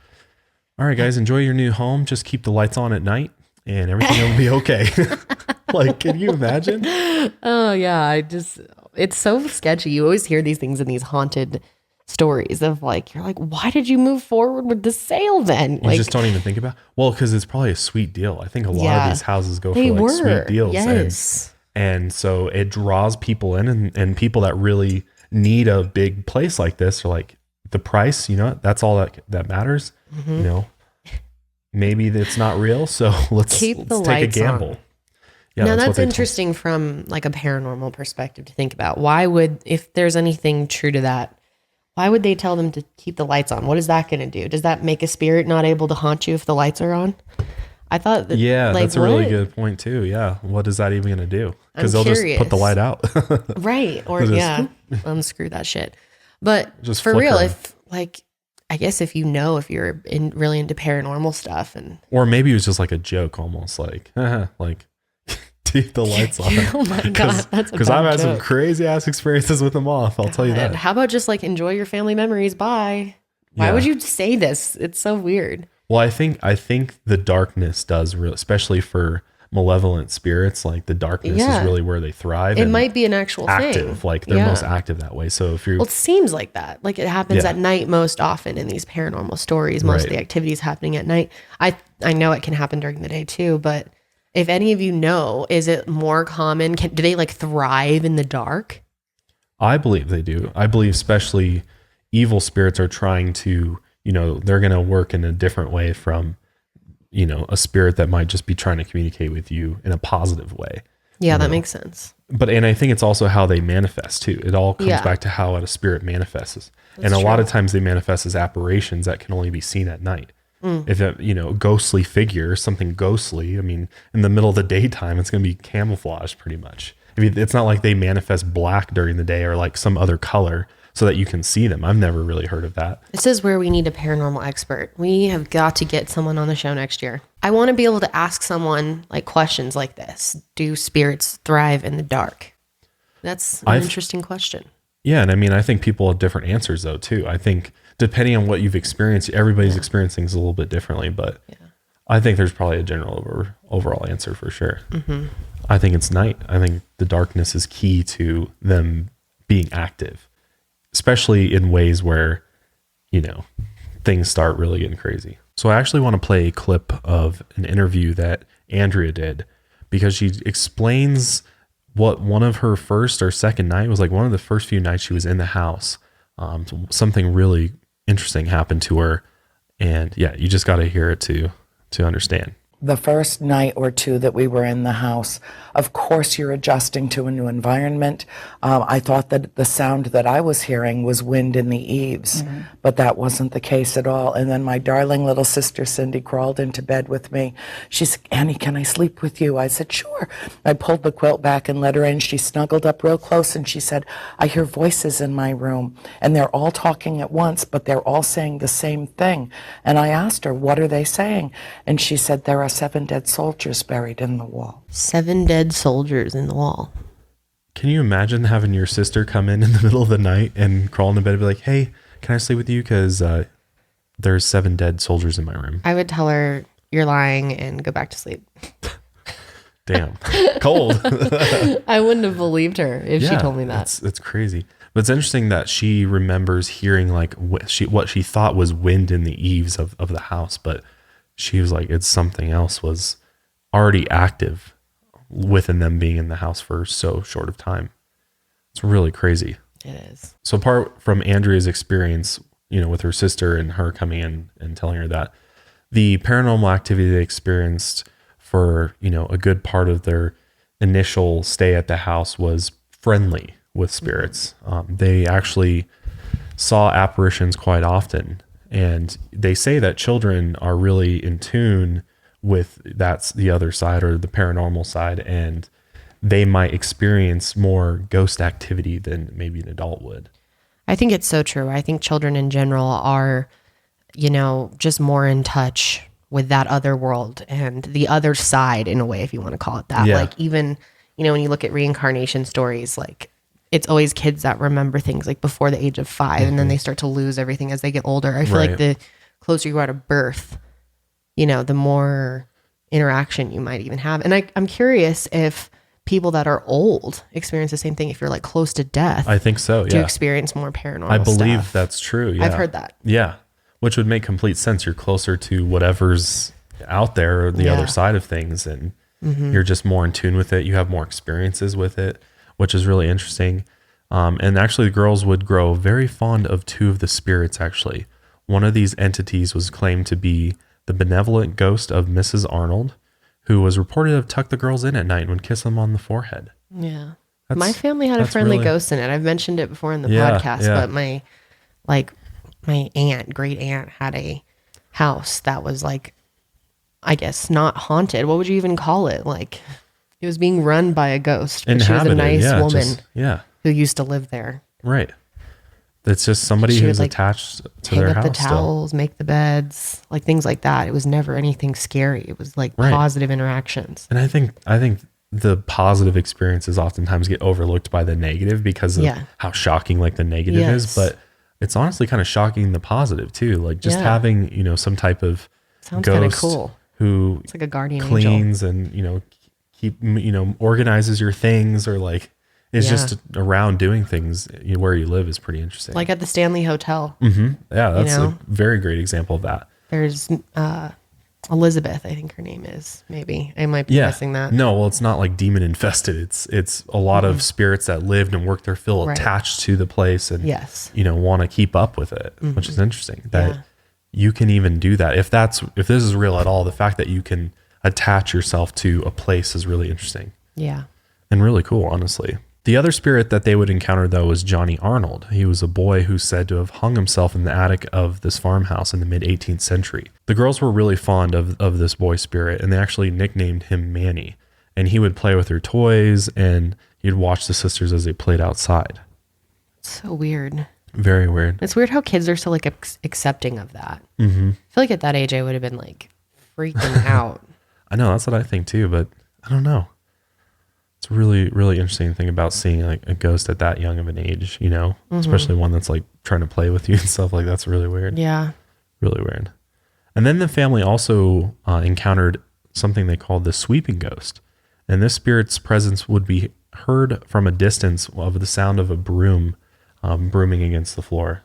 all right, guys, enjoy your new home. Just keep the lights on at night and everything will be okay. Like, can you imagine? Oh yeah. It's so sketchy. You always hear these things in these haunted stories of like, you're like, why did you move forward with the sale then? You just don't even think about, well, because it's probably a sweet deal. I think a lot of these houses go for like sweet deals. Yes. And so it draws people in and people that really need a big place like this are like, the price, you know, that's all that matters. You know, maybe it's not real. So let's take a gamble. On. Yeah, now that's interesting from like a paranormal perspective to think about. Why would, if there's anything true to that, why would they tell them to keep the lights on? What is that going to do? Does that make a spirit not able to haunt you if the lights are on? I thought that, that's a really good point too. Yeah. What is that even going to do? Because they'll just put the light out. Right. Or unscrew that shit. But just for real, if like, I guess if you're really into paranormal stuff or maybe it was just like a joke almost like, like keep the lights on. Oh my God. Because I've had some crazy ass experiences with them off. I'll tell you that. How about just like enjoy your family memories? Bye. Why would you say this? It's so weird. Well, I think the darkness does really, especially for malevolent spirits, like the darkness is really where they thrive. It might be an actual active, thing. Like they're most active that way. So if you're, well, it seems like that. Like it happens at night most often in these paranormal stories. Most of the activity is happening at night. I know it can happen during the day too, but if any of you know, is it more common? Do they like thrive in the dark? I believe they do. I believe especially evil spirits are trying to, you know, they're going to work in a different way from, you know, a spirit that might just be trying to communicate with you in a positive way. Yeah, that makes sense. And I think it's also how they manifest too. It all comes back to how a spirit manifests. That's true. Lot of times they manifest as apparitions that can only be seen at night. If a, you know, ghostly figure, something ghostly, I mean, in the middle of the daytime, it's going to be camouflaged pretty much. I mean, it's not like they manifest black during the day or like some other color so that you can see them. I've never really heard of that. This is where we need a paranormal expert. We have got to get someone on the show next year. I want to be able to ask someone like questions like this. Do spirits thrive in the dark? That's an interesting question. Yeah. And I mean, I think people have different answers though too. I think depending on what you've experienced, everybody's experiencing things a little bit differently, but I think there's probably a general overall answer for sure. I think it's night. I think the darkness is key to them being active, especially in ways where, things start really getting crazy. So I actually want to play a clip of an interview that Andrea did, because she explains what one of her first or second night was like. One of the first few nights she was in the house, something really interesting happened to her. And yeah, you just got to hear it to understand. The first night or two that we were in the house, of course you're adjusting to a new environment. I thought that the sound that I was hearing was wind in the eaves, but that wasn't the case at all. And then my darling little sister Cindy crawled into bed with me. She said, "Annie, can I sleep with you?" I said, "Sure." I pulled the quilt back and let her in. She snuggled up real close and she said, "I hear voices in my room and they're all talking at once, but they're all saying the same thing." And I asked her, "What are they saying?" And she said, "There are 7 dead soldiers buried in the wall." 7 dead soldiers in the wall. Can you imagine having your sister come in the middle of the night and crawl into bed and be like, "Hey, can I sleep with you? Because there's 7 dead soldiers in my room." I would tell her, "You're lying," and go back to sleep. Damn. Cold. I wouldn't have believed her if she told me that. It's crazy. But it's interesting that she remembers hearing like what she thought was wind in the eaves of the house, but she was like, it's something else was already active within them being in the house for so short of time. It's really crazy. It is. So apart from Andrea's experience, with her sister and her coming in and telling her that, the paranormal activity they experienced for, a good part of their initial stay at the house was friendly with spirits. They actually saw apparitions quite often. And they say that children are really in tune with that's the other side or the paranormal side, and they might experience more ghost activity than maybe an adult would. I think it's so true. I think children in general are, just more in touch with that other world and the other side in a way, if you want to call it that. Yeah. Like even, when you look at reincarnation stories, like it's always kids that remember things like before the age of 5 and then they start to lose everything as they get older. I feel like the closer you are to birth, the more interaction you might even have. And I'm curious if people that are old experience the same thing. If you're like close to death, I think so. do you Yeah. experience more paranormal I believe stuff? that's true. Yeah. I've heard that. Yeah. Which would make complete sense. You're closer to whatever's out there or the other side of things. And you're just more in tune with it. You have more experiences with it, which is really interesting. And actually the girls would grow very fond of 2 of the spirits. Actually, one of these entities was claimed to be the benevolent ghost of Mrs. Arnold, who was reported to have tucked the girls in at night and would kiss them on the forehead. Yeah. My family had a friendly ghost in it. I've mentioned it before in the podcast, but my great aunt had a house that was like, I guess not haunted. What would you even call it? Like it was being run by a ghost, but she was a nice woman who used to live there. Right. It's just somebody who's attached to their house. Hang up the towels, make the beds, like things like that. It was never anything scary. It was like positive interactions. And I think the positive experiences oftentimes get overlooked by the negative because of how shocking like the negative is. But it's honestly kind of shocking the positive too. Like just having, some type of sounds kind of ghost cool. Who it's like a guardian cleans angel. And, organizes your things or like is just around doing things where you live is pretty interesting. Like at the Stanley Hotel. Mm-hmm. Yeah, that's a very great example of that. There's Elizabeth, I think her name is. Maybe I might be missing that. No, well, it's not like demon infested. It's a lot of spirits that lived and worked their fill attached to the place and want to keep up with it, which is interesting. That you can even do that if this is real at all. The fact that you can attach yourself to a place is really interesting. Yeah, and really cool, honestly. The other spirit that they would encounter, though, was Johnny Arnold. He was a boy who's said to have hung himself in the attic of this farmhouse in the mid-18th century. The girls were really fond of this boy spirit, and they actually nicknamed him Manny. And he would play with their toys, and he'd watch the sisters as they played outside. So weird. Very weird. It's weird how kids are so like accepting of that. Mm-hmm. I feel like at that age, I would have been like freaking out. I know, that's what I think too, but I don't know. It's a really, really interesting thing about seeing like a ghost at that young of an age, especially one that's like trying to play with you and stuff. Like that's really weird. Yeah. Really weird. And then the family also encountered something they called the sweeping ghost. And this spirit's presence would be heard from a distance of the sound of a broom brooming against the floor.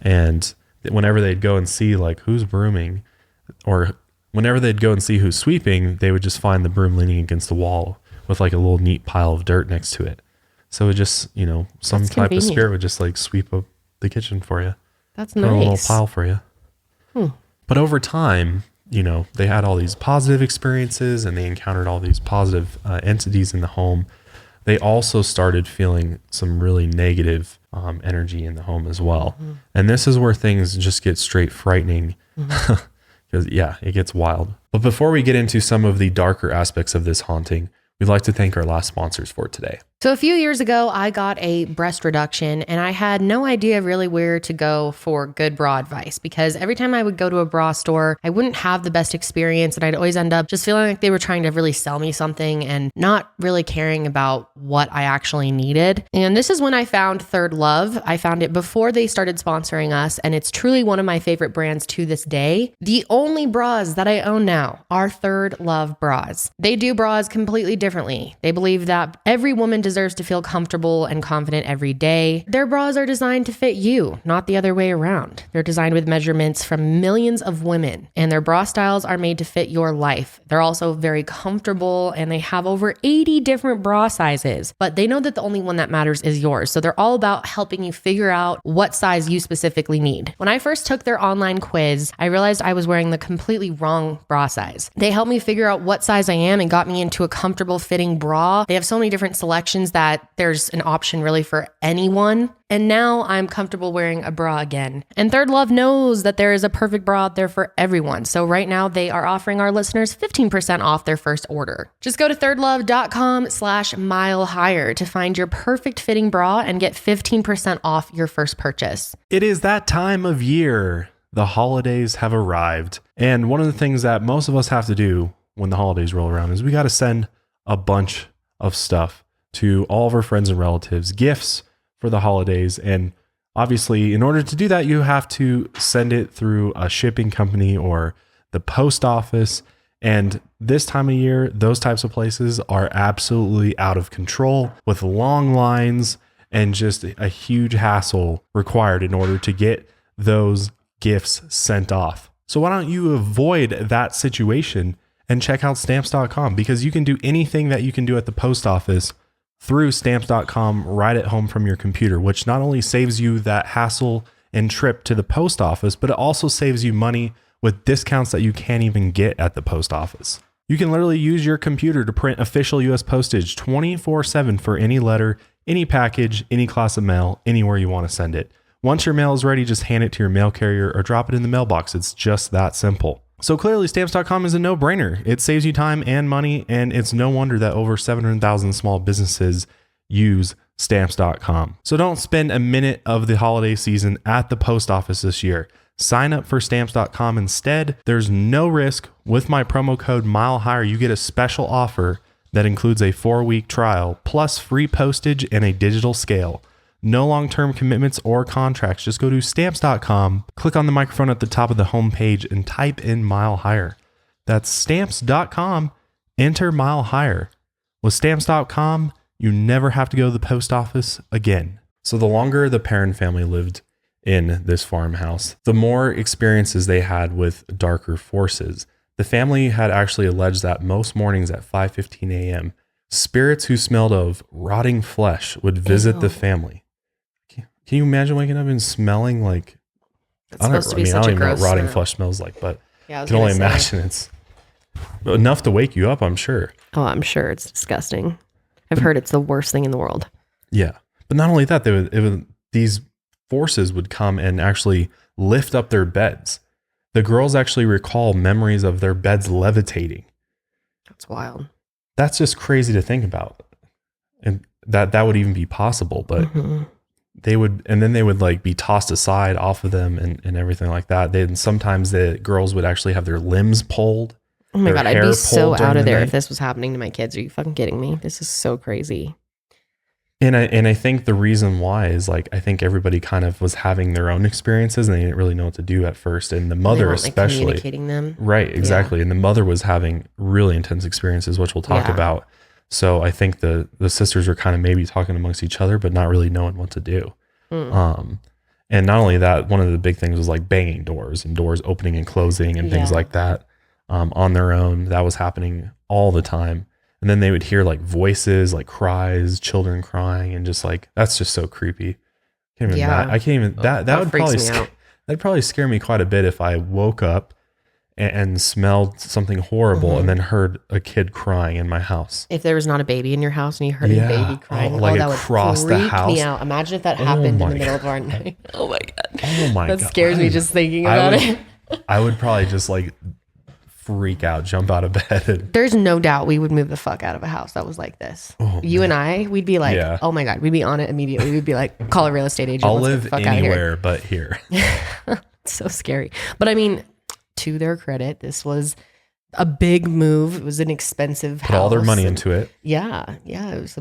And whenever they'd go and see like who's brooming, or whenever they'd go and see who's sweeping, they would just find the broom leaning against the wall with like a little neat pile of dirt next to it. So it just, some That's type convenient. of spirit would just like sweep up the kitchen for you. That's Put a little nice. pile for you. But over time, they had all these positive experiences and they encountered all these positive entities in the home. They also started feeling some really negative energy in the home as well. And this is where things just get straight frightening. Because, it gets wild. But before we get into some of the darker aspects of this haunting, we'd like to thank our last sponsors for today. So a few years ago, I got a breast reduction and I had no idea really where to go for good bra advice, because every time I would go to a bra store, I wouldn't have the best experience and I'd always end up just feeling like they were trying to really sell me something and not really caring about what I actually needed. And this is when I found Third Love. I found it before they started sponsoring us, and it's truly one of my favorite brands to this day. The only bras that I own now are Third Love bras. They do bras completely differently. They believe that every woman deserves to feel comfortable and confident every day. Their bras are designed to fit you, not the other way around. They're designed with measurements from millions of women, and their bra styles are made to fit your life. They're also very comfortable, and they have over 80 different bra sizes, but they know that the only one that matters is yours. So they're all about helping you figure out what size you specifically need. When I first took their online quiz, I realized I was wearing the completely wrong bra size. They helped me figure out what size I am and got me into a comfortable fitting bra. They have so many different selections that there's an option really for anyone. And now I'm comfortable wearing a bra again. And Third Love knows that there is a perfect bra out there for everyone. So right now they are offering our listeners 15% off their first order. Just go to thirdlove.com/milehigher to find your perfect fitting bra and get 15% off your first purchase. It is that time of year. The holidays have arrived. And one of the things that most of us have to do when the holidays roll around is we got to send a bunch of stuff to all of our friends and relatives, gifts for the holidays. And obviously, in order to do that, you have to send it through a shipping company or the post office. And this time of year, those types of places are absolutely out of control with long lines and just a huge hassle required in order to get those gifts sent off. So why don't you avoid that situation and check out stamps.com, because you can do anything that you can do at the post office through stamps.com right at home from your computer, which not only saves you that hassle and trip to the post office, but it also saves you money with discounts that you can't even get at the post office. You can literally use your computer to print official US postage 24/7 for any letter, any package, any class of mail, anywhere you want to send it. Once your mail is ready, just hand it to your mail carrier or drop it in the mailbox. It's just that simple. So clearly, stamps.com is a no-brainer. It saves you time and money, and it's no wonder that over 700,000 small businesses use stamps.com. So don't spend a minute of the holiday season at the post office this year. Sign up for stamps.com instead. There's no risk. With my promo code MileHigher, you get a special offer that includes a 4-week trial, plus free postage and a digital scale. No long-term commitments or contracts. Just go to stamps.com, click on the microphone at the top of the homepage, and type in Mile Higher. That's stamps.com, enter Mile Higher. With stamps.com, you never have to go to the post office again. So the longer the Perron family lived in this farmhouse, the more experiences they had with darker forces. The family had actually alleged that most mornings at 5:15 a.m., spirits who smelled of rotting flesh would visit the family. Can you imagine waking up and smelling like, It's supposed to be such I a don't even know what gross rotting smell. flesh smells like, but Yeah, I I was can only gonna say. imagine it's enough to wake you up, I'm sure. Oh, I'm sure it's disgusting. I've heard it's the worst thing in the world. Yeah. But not only that, these forces would come and actually lift up their beds. The girls actually recall memories of their beds levitating. That's wild. That's just crazy to think about. And that would even be possible, but they would like be tossed aside off of them and everything like that. Then sometimes the girls would actually have their limbs pulled. Oh my their God, I'd hair be so pulled out during of the there night. if this was happening to my kids. Are you fucking kidding me? This is so crazy. And I think the reason why is like, I think everybody kind of was having their own experiences and they didn't really know what to do at first. And the mother, weren't, like, especially, communicating them. Right, exactly. And the mother was having really intense experiences, which we'll talk about. So I think the sisters were kind of maybe talking amongst each other, but not really knowing what to do. And not only that, one of the big things was like banging doors and doors opening and closing and things like that on their own. That was happening all the time. And then they would hear like voices, like cries, children crying, and just like, that's just so creepy. I can't even, that would probably, that'd probably scare me quite a bit if I woke up and smelled something horrible and then heard a kid crying in my house. If there was not a baby in your house and you heard a baby crying, like that would across the house. freak me out. Imagine if that happened in the middle of our night. Oh my God. Oh my God. That scares me just thinking about it. I would probably just like freak out, jump out of bed. There's no doubt we would move the fuck out of a house that was like this. You and I, we'd be like, oh my God, we'd be on it immediately. We'd be like, call a real estate agent. I'll live anywhere but here. It's so scary. But I mean, to their credit, this was a big move. It was an expensive house. Put all their money into it. Yeah. It was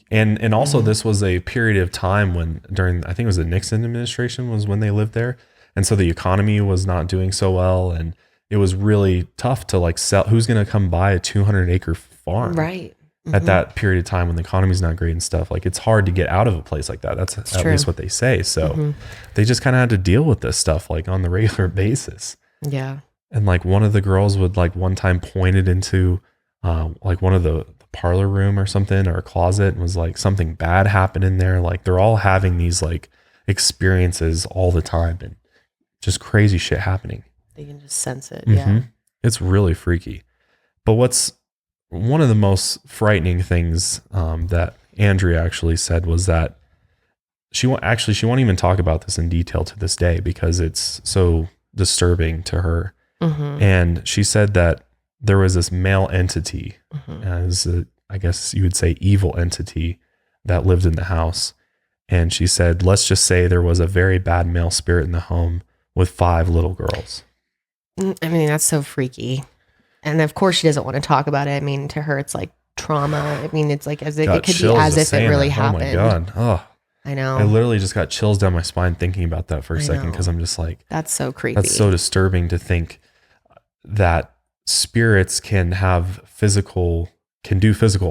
and also this was a period of time when during, I think it was the Nixon administration was when they lived there. And so the economy was not doing so well. And it was really tough to like sell. Who's going to come buy a 200-acre farm? Right. At that period of time when the economy's not great and stuff, like it's hard to get out of a place like that. That's at least what they say. So they just kind of had to deal with this stuff like on the regular basis. Yeah. And like one of the girls would like one time pointed into like one of the parlor room or something or a closet and was like something bad happened in there. Like they're all having these like experiences all the time and just crazy shit happening. They can just sense it. Yeah. It's really freaky. But what's one of the most frightening things that Andrea actually said was that she won't even talk about this in detail to this day because it's so disturbing to her. And she said that there was this male entity, as I guess you would say evil entity, that lived in the house. And she said, let's just say there was a very bad male spirit in the home with 5 little girls. I mean, that's so freaky. And of course she doesn't want to talk about it. I mean, to her, it's like trauma. I mean, it's like as it could be as if it really happened. Oh my God. Oh, I know. I literally just got chills down my spine thinking about that for a second because I'm just like, that's so creepy. That's so disturbing to think that spirits can do physical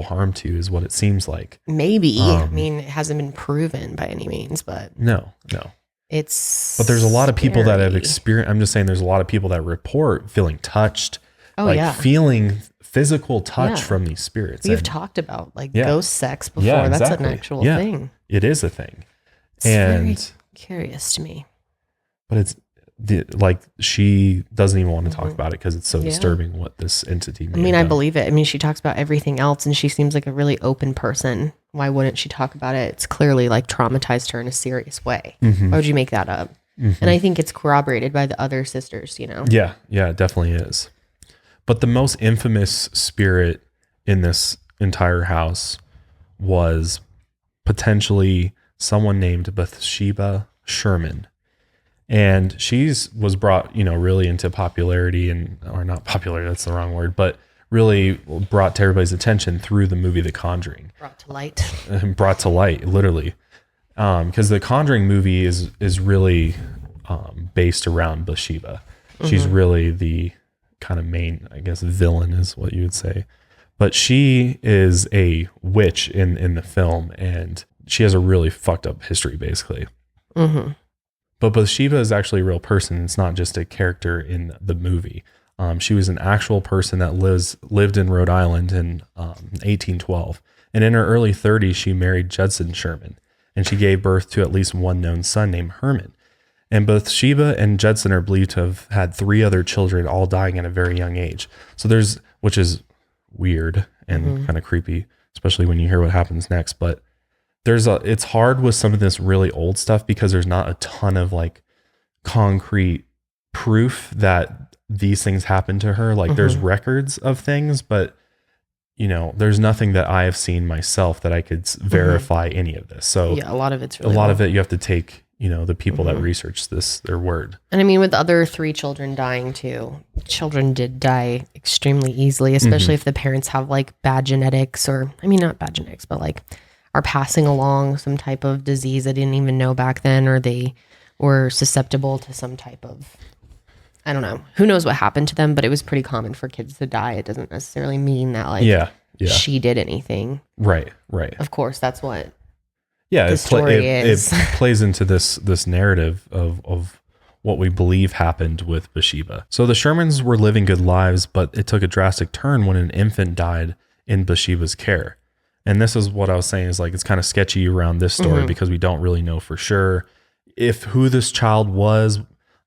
harm to you is what it seems like. Maybe. I mean, it hasn't been proven by any means, but no. But there's a lot of people that have experienced, I'm just saying there's a lot of people that report feeling touched, feeling physical touch from these spirits. We've talked about like ghost sex before. Yeah, exactly. That's an actual thing. It is a thing. It's very curious to me. But it's like she doesn't even want to talk about it because it's so disturbing what this entity may have I done. believe it. I mean, she talks about everything else and she seems like a really open person. Why wouldn't she talk about it? It's clearly like traumatized her in a serious way. Why would you make that up? And I think it's corroborated by the other sisters, you know? Yeah, it definitely is. But the most infamous spirit in this entire house was potentially someone named Bathsheba Sherman. And was brought, really into popularity or not popularity, that's the wrong word, but really brought to everybody's attention through the movie The Conjuring. Brought to light. Brought to light, literally. Because the Conjuring movie is really based around Bathsheba. She's really the kind of main, I guess, villain is what you would say. But she is a witch in the film, and she has a really fucked up history, basically. But Bathsheba is actually a real person. It's not just a character in the movie. She was an actual person that lived in Rhode Island in 1812. And in her early 30s, she married Judson Sherman. And she gave birth to at least one known son named Herman. And Bathsheba and Judson are believed to have had 3 other children, all dying at a very young age. So which is weird and kind of creepy, especially when you hear what happens next. But it's hard with some of this really old stuff because there's not a ton of like concrete proof that these things happened to her. Like there's records of things, but there's nothing that I have seen myself that I could verify any of this. So a lot of it's really of it you have to take, the people that research this, their word. And I mean, with the other 3 children dying too, children did die extremely easily, especially if the parents have like bad genetics not bad genetics, but like are passing along some type of disease they didn't even know back then, or they were susceptible to some type of, I don't know, who knows what happened to them, but it was pretty common for kids to die. It doesn't necessarily mean that like she did anything. Right. Of course, that's what the story is. It plays into this narrative of what we believe happened with Bathsheba. So the Shermans were living good lives, but it took a drastic turn when an infant died in Bathsheba's care. And this is what I was saying is like, it's kind of sketchy around this story because we don't really know for sure if who this child was.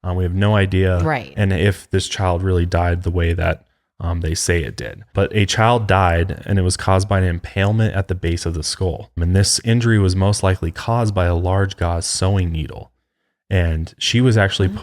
We have no idea. Right. And if this child really died the way that they say it did. But a child died, and it was caused by an impalement at the base of the skull. And this injury was most likely caused by a large gauze sewing needle. And she was actually,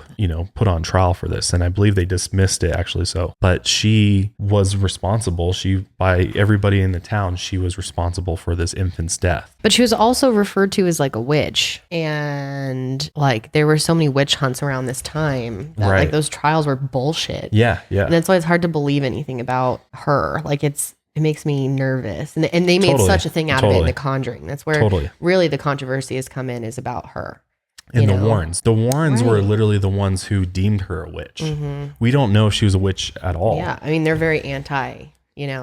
put on trial for this. And I believe they dismissed it actually. But she was responsible. By everybody in the town, she was responsible for this infant's death. But she was also referred to as like a witch. And like there were so many witch hunts around this time that like those trials were bullshit. Yeah. And that's why it's hard to believe anything about her. Like it makes me nervous. And they made such a thing out of it in The Conjuring. That's where really the controversy has come in, is about her. And the Warrens. The Warrens were literally the ones who deemed her a witch. We don't know if she was a witch at all. Yeah. I mean, they're very anti,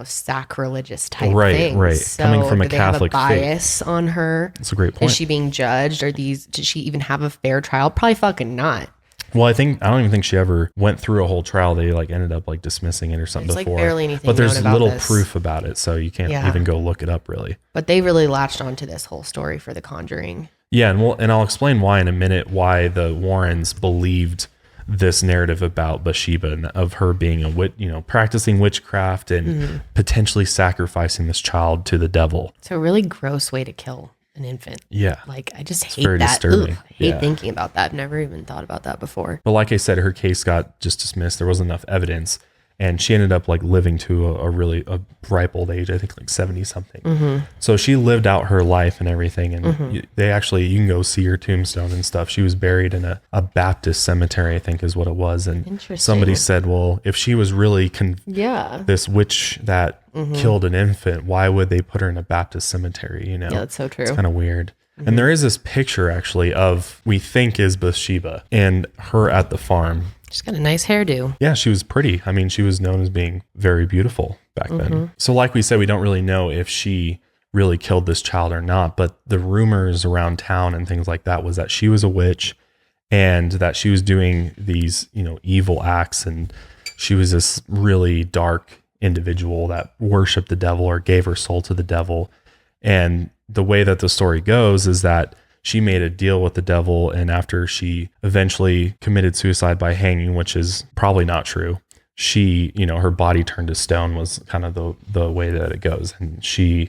sacrilegious type things. Right. So coming from a do they Catholic have a bias faith on her? That's a great point. Is she being judged? Did she even have a fair trial? Probably fucking not. Well, I don't even think she ever went through a whole trial. They like ended up like dismissing it or something There's before. Like barely anything but there's known about little this. proof about it, so you can't even go look it up really. But they really latched onto this whole story for The Conjuring. Yeah, and I'll explain why in a minute, why the Warrens believed this narrative about Bathsheba and of her being a witch, practicing witchcraft and potentially sacrificing this child to the devil. It's a really gross way to kill an infant. Yeah. Like I just hate very that. disturbing. I hate thinking about that. I've never even thought about that before. But like I said, her case got just dismissed. There wasn't enough evidence. And she ended up like living to a really ripe old age, I think like 70 something. So she lived out her life and everything. And you can go see her tombstone and stuff. She was buried in a Baptist cemetery, I think is what it was. And somebody said, well, if she was really this witch that killed an infant, why would they put her in a Baptist cemetery? Yeah, that's so true. It's kind of weird. And there is this picture actually of, we think is Bathsheba and her at the farm. She's got a nice hairdo. Yeah, she was pretty. I mean, she was known as being very beautiful back then. So like we said, we don't really know if she really killed this child or not, but the rumors around town and things like that was that she was a witch and that she was doing these, evil acts, and she was this really dark individual that worshiped the devil or gave her soul to the devil. And the way that the story goes is that she made a deal with the devil, and after she eventually committed suicide by hanging, which is probably not true, she, her body turned to stone was kind of the way that it goes. And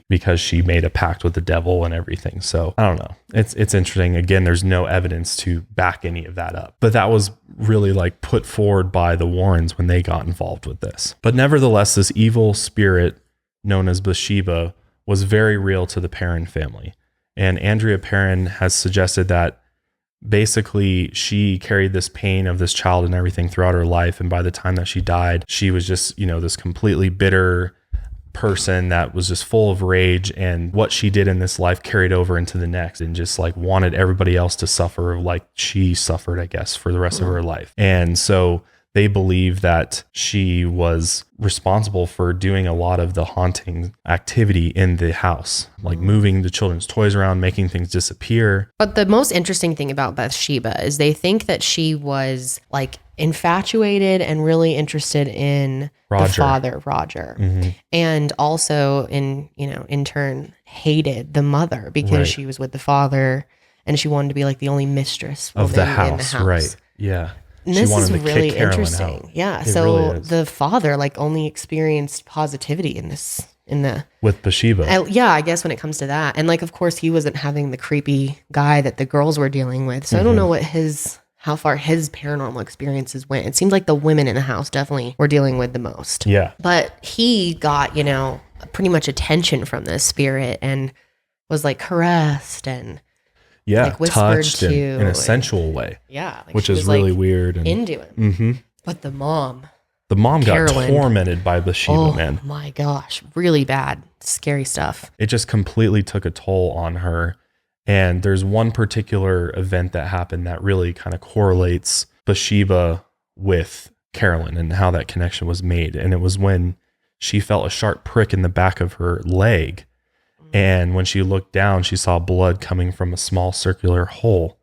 because she made a pact with the devil and everything. So I don't know. It's interesting. Again, there's no evidence to back any of that up, but that was really like put forward by the Warrens when they got involved with this. But nevertheless, this evil spirit known as Bathsheba was very real to the Perron family. And Andrea Perron has suggested that basically she carried this pain of this child and everything throughout her life. And by the time that she died, she was just, this completely bitter person that was just full of rage. And what she did in this life carried over into the next, and just like wanted everybody else to suffer like she suffered, I guess, for the rest of her life. And so they believe that she was responsible for doing a lot of the haunting activity in the house, like moving the children's toys around, making things disappear. But the most interesting thing about Bathsheba is they think that she was like infatuated and really interested in the father, Roger. And also in turn hated the mother because she was with the father and she wanted to be like the only mistress of the house. In the house. Right. Yeah. And this is really interesting. Yeah. So really the father like only experienced positivity in the with Bathsheba. I guess when it comes to that. And like, of course he wasn't having the creepy guy that the girls were dealing with. So I don't know how far his paranormal experiences went. It seemed like the women in the house definitely were dealing with the most. Yeah. But he got, pretty much attention from this spirit and was like caressed and like touched in a sensual way. Yeah. Which is really weird. And into him. But the mom, The mom Carolyn. got tormented by Bathsheba, man. Oh my gosh, really bad, scary stuff. It just completely took a toll on her. And there's one particular event that happened that really kind of correlates Bathsheba with Carolyn and how that connection was made. And it was when she felt a sharp prick in the back of her leg. And when she looked down, she saw blood coming from a small circular hole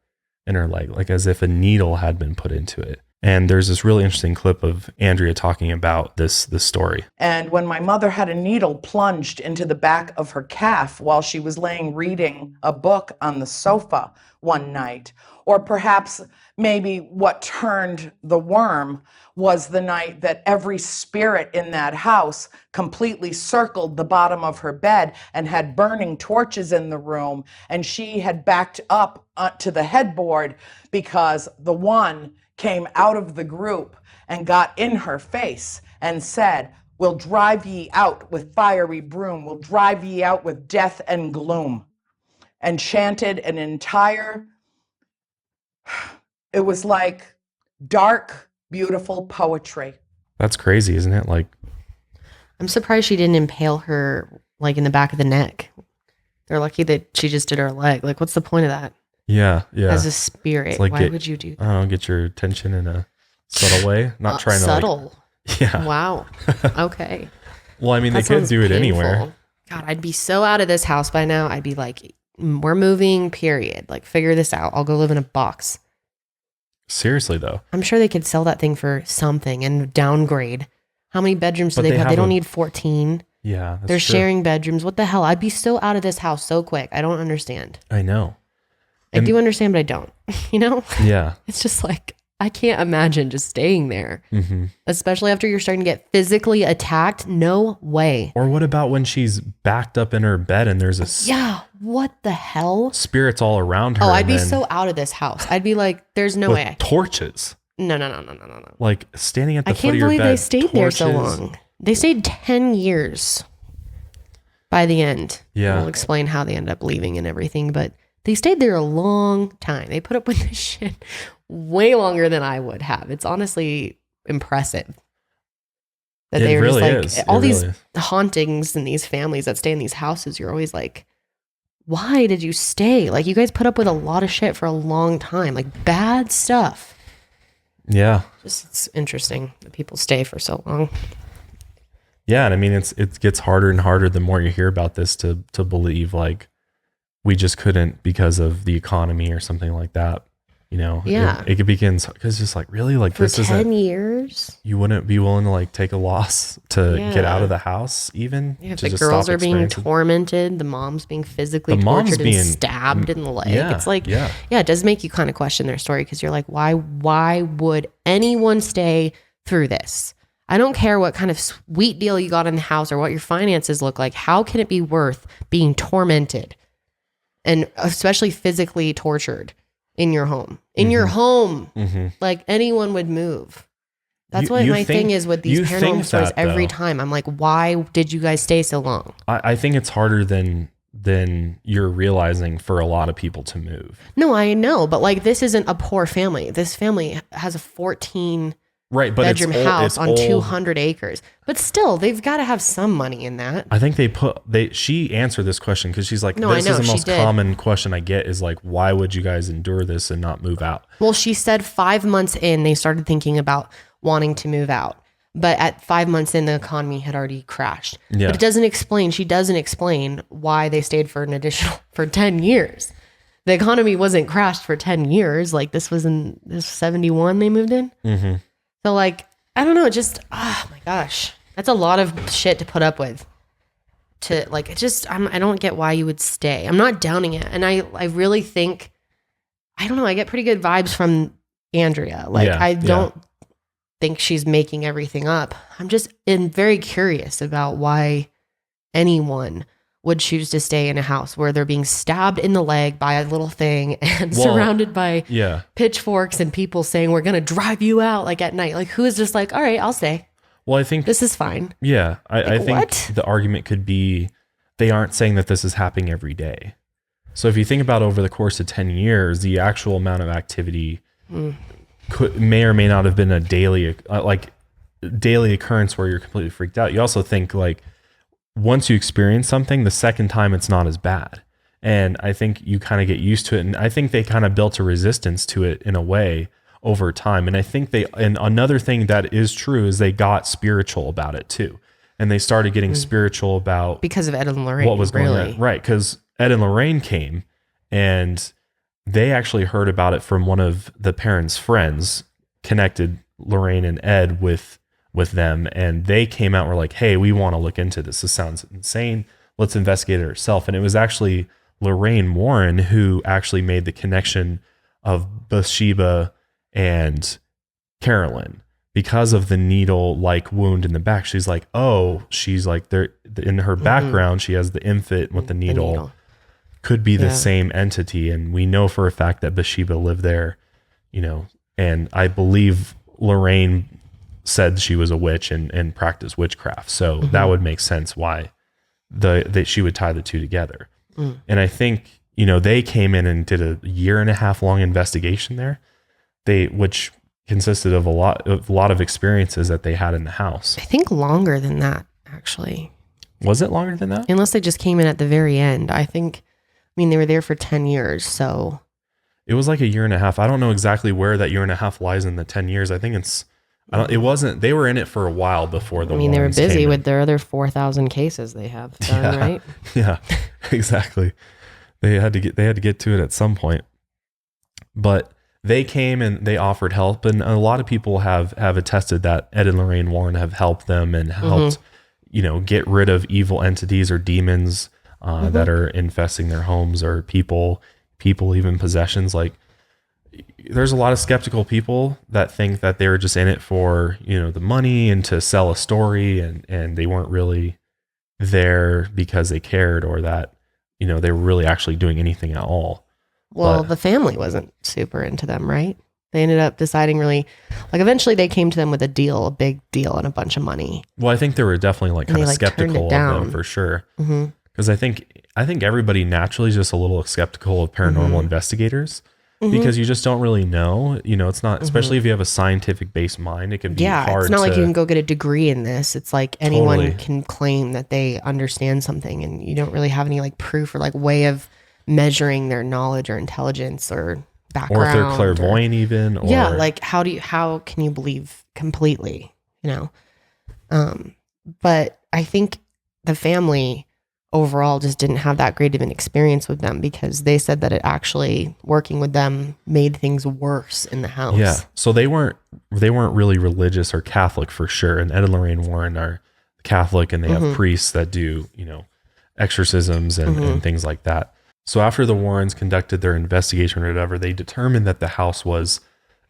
in her leg, like as if a needle had been put into it. And there's this really interesting clip of Andrea talking about this story. And when my mother had a needle plunged into the back of her calf while she was laying reading a book on the sofa one night, or perhaps maybe what turned the worm was the night that every spirit in that house completely circled the bottom of her bed and had burning torches in the room, and she had backed up to the headboard because the one came out of the group and got in her face and said, "We'll drive ye out with fiery broom, we'll drive ye out with death and gloom," and chanted an entire, it was like dark, beautiful poetry. That's crazy, isn't it? Like, I'm surprised she didn't impale her like in the back of the neck. They're lucky that she just did her leg. Like, what's the point of that? yeah. As a spirit, like why would you do that? I don't know, get your attention in a subtle way. Not trying to subtle. yeah. Wow. Okay. Well, I mean, That they could sounds do it painful. anywhere. God, I'd be so out of this house by now. I'd be like, we're moving, period. Like, figure this out. I'll go live in a box. Seriously, though. I'm sure they could sell that thing for something and downgrade. How many bedrooms do But they they have? They have don't a- need 14. Yeah. That's They're true. sharing bedrooms. What the hell? I'd be so out of this house so quick. I don't understand. I know. I do understand, but I don't. You know? Yeah. It's just like, I can't imagine just staying there, especially after you're starting to get physically attacked. No way. Or what about when she's backed up in her bed and there's a Yeah. What the hell? spirits all around her? Oh, I'd and be then so out of this house. I'd be like, there's no with way. torches. No. Like standing at the I foot can't of your believe bed. they stayed there so torches. long. They stayed 10 years by the end. Yeah. We'll explain how they end up leaving and everything, but they stayed there a long time. They put up with this shit way longer than I would have. It's honestly impressive that It they were really just like, is. all It these really is. hauntings and these families that stay in these houses, you're always like, why did you stay? Like, you guys put up with a lot of shit for a long time, like bad stuff. Yeah. Just, it's interesting that people stay for so long. Yeah. And I mean, it gets harder and harder the more you hear about this to believe like we just couldn't because of the economy or something like that. You know, Yeah. it begins because it's just like, really, like For this 10 isn't, years? you wouldn't be willing to like take a loss to get out Yeah. of the house even? Yeah, if to the just girls stop are being experiencing- tormented, the mom's being physically The mom's tortured being- and stabbed in the leg. yeah, It's like, yeah. it does make you kind of question their story because you're like, why would anyone stay through this? I don't care what kind of sweet deal you got in the house or what your finances look like. How can it be worth being tormented and especially physically tortured in your home? In your home, like anyone would move. That's what You my think- thing is with these you paranormal think stories. that, Every though. time I'm like, why did you guys stay so long? I think it's harder than you're realizing for a lot of people to move. No, I know, but like this isn't a poor family. This family has a 14 Right, but bedroom it's house on old. 200 acres. But still, they've got to have some money in that. I think she answered this question because she's like, No, I this know, is the she most did. common question I get is like, why would you guys endure this and not move out? Well, she said 5 months in, they started thinking about wanting to move out. But at 5 months in, the economy had already crashed. Yeah. But she doesn't explain why they stayed for an additional, for 10 years. The economy wasn't crashed for 10 years. Like this was in 71 they moved in. Mm-hmm. So like, I don't know, just, oh my gosh, that's a lot of shit to put up with. To like, it just, I don't get why you would stay. I'm not downing it. And I really think, I don't know, I get pretty good vibes from Andrea. Like, Yeah, I yeah. don't think she's making everything up. I'm just very curious about why anyone would choose to stay in a house where they're being stabbed in the leg by a little thing and Well, surrounded by Yeah. pitchforks and people saying, we're going to drive you out like at night. Like, who is just like, all right, I'll stay. Well, I think This is fine. yeah, I think what? the argument could be they aren't saying that this is happening every day. So if you think about over the course of 10 years, the actual amount of activity may or may not have been a daily, like daily occurrence where you're completely freaked out. You also think like once you experience something, the second time it's not as bad. And I think you kind of get used to it. And I think they kind of built a resistance to it in a way over time. And I think and another thing that is true is they got spiritual about it too. And they started getting spiritual about because of Ed and Lorraine. What was going on. Right. Because Ed and Lorraine came and they actually heard about it from one of the parents' friends, connected Lorraine and Ed with them. And they came out and were like, hey, we want to look into this. This sounds insane. Let's investigate it ourselves. And it was actually Lorraine Warren who actually made the connection of Bathsheba and Carolyn because of the needle-like wound in the back. She's like, there in her background, she has the infant with the needle. Could be the same entity. And we know for a fact that Bathsheba lived there, and I believe Lorraine said she was a witch and practiced witchcraft. So that would make sense why that she would tie the two together. And I think, they came in and did a 1.5 year long investigation there, which consisted of a lot of experiences that they had in the house. I think longer than that, actually. Was it longer than that? Unless they just came in at the very end. They were there for 10 years, so. It was like 1.5 years. I don't know exactly where that 1.5 years lies in the 10 years. I think they were in it for a while before the they were busy with their other 4,000 cases they have done, right? Yeah, exactly. They had to get to it at some point. But they came and they offered help, and a lot of people have attested that Ed and Lorraine Warren have helped them and helped, get rid of evil entities or demons that are infesting their homes, or people even possessions. Like, there's a lot of skeptical people that think that they were just in it for, the money and to sell a story, and they weren't really there because they cared, or that, they were really actually doing anything at all. Well, the family wasn't super into them, right? They ended up deciding eventually they came to them with a big deal and a bunch of money. Well, I think they were definitely kind of skeptical of them for sure. Because I think everybody naturally is just a little skeptical of paranormal investigators. Because you just don't really know, it's not, especially if you have a scientific based mind, it could be hard. It's not like you can go get a degree in this. It's like anyone can claim that they understand something, and you don't really have any proof or way of measuring their knowledge or intelligence or background. Or if they're clairvoyant even. Or, how can you believe completely, But I think the family overall just didn't have that great of an experience with them, because they said that it actually working with them made things worse in the house. Yeah. So they weren't really religious or Catholic for sure. And Ed and Lorraine Warren are Catholic, and they have priests that do, exorcisms and things like that. So after the Warrens conducted their investigation or whatever, they determined that the house was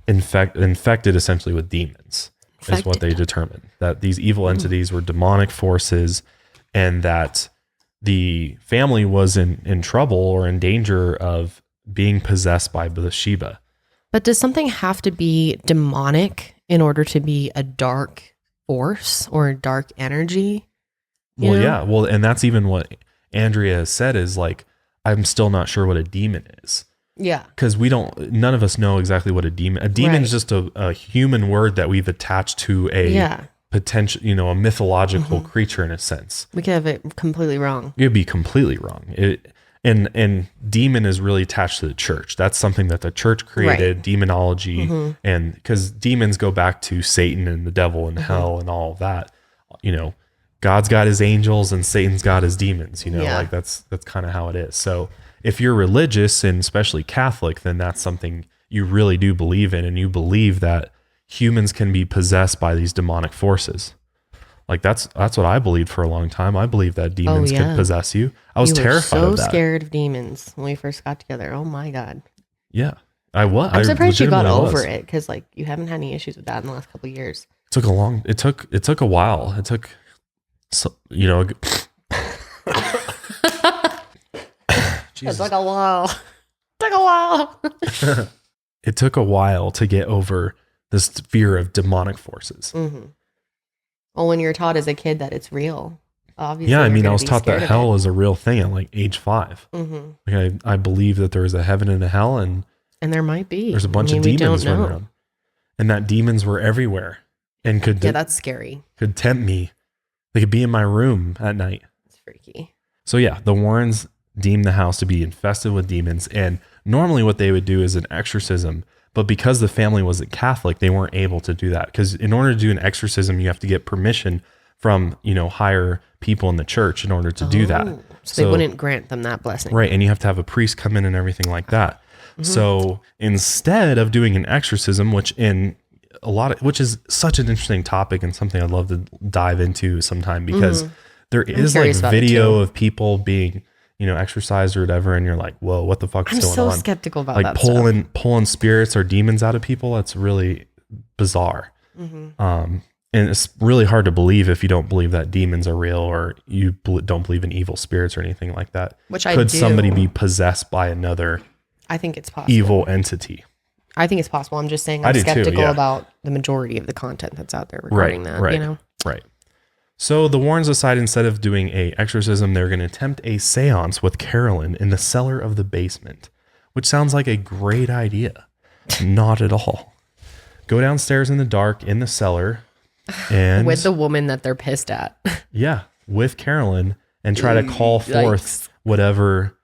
infected essentially with demons. Is what they determined. That these evil entities were demonic forces, and that the family was in trouble or in danger of being possessed by Bathsheba. But does something have to be demonic in order to be a dark force or a dark energy? Yeah. Well, and that's even what Andrea has said is I'm still not sure what a demon is. Yeah. Because none of us know exactly what a demon is just a human word that we've attached to a potential, a mythological creature in a sense. We could have it completely wrong. It'd be completely wrong. And demon is really attached to the church. That's something that the church created, demonology, and because demons go back to Satan and the devil and hell and all of that. God's got his angels and Satan's got his demons. That's kind of how it is. So if you're religious, and especially Catholic, then that's something you really do believe in, and you believe that humans can be possessed by these demonic forces. That's what I believed for a long time. I believed that demons could possess you. I was terrified of that. So scared of demons when we first got together. Oh my God. Yeah, I was. I'm surprised you got over it, because you haven't had any issues with that in the last couple of years. It took a while. It took, It's like a while. Took a while. It took a while to get over this fear of demonic forces. Well, when you're taught as a kid that it's real, obviously. Yeah, I was taught that hell is a real thing at age 5. I believe that there is a heaven and a hell, and there might be. There's a bunch of demons running around, and that demons were everywhere. and could that's scary. could tempt me. They could be in my room at night. It's freaky. So yeah, the Warrens deemed the house to be infested with demons, and normally what they would do is an exorcism. But because the family wasn't Catholic, they weren't able to do that. Because in order to do an exorcism, you have to get permission from, higher people in the church in order to do that. So they wouldn't grant them that blessing. Right. And you have to have a priest come in and everything like that. So instead of doing an exorcism, which is such an interesting topic and something I'd love to dive into sometime, because there is like video of people being, exorcised or whatever, and you're like, whoa, what the fuck is going on? I'm so skeptical about like that pulling spirits or demons out of people. That's really bizarre. And it's really hard to believe if you don't believe that demons are real, or you don't believe in evil spirits or anything like that. Which I Could do. somebody be possessed by another I think it's possible. evil entity? I think it's possible. I'm just saying I I'm do too, skeptical yeah. about the majority of the content that's out there regarding that. Right. So the Warrens decided, instead of doing a exorcism, they're going to attempt a seance with Carolyn in the cellar of the basement, which sounds like a great idea. Not at all. Go downstairs in the dark in the cellar and With the woman that they're pissed at. yeah, with Carolyn, and try to call forth whatever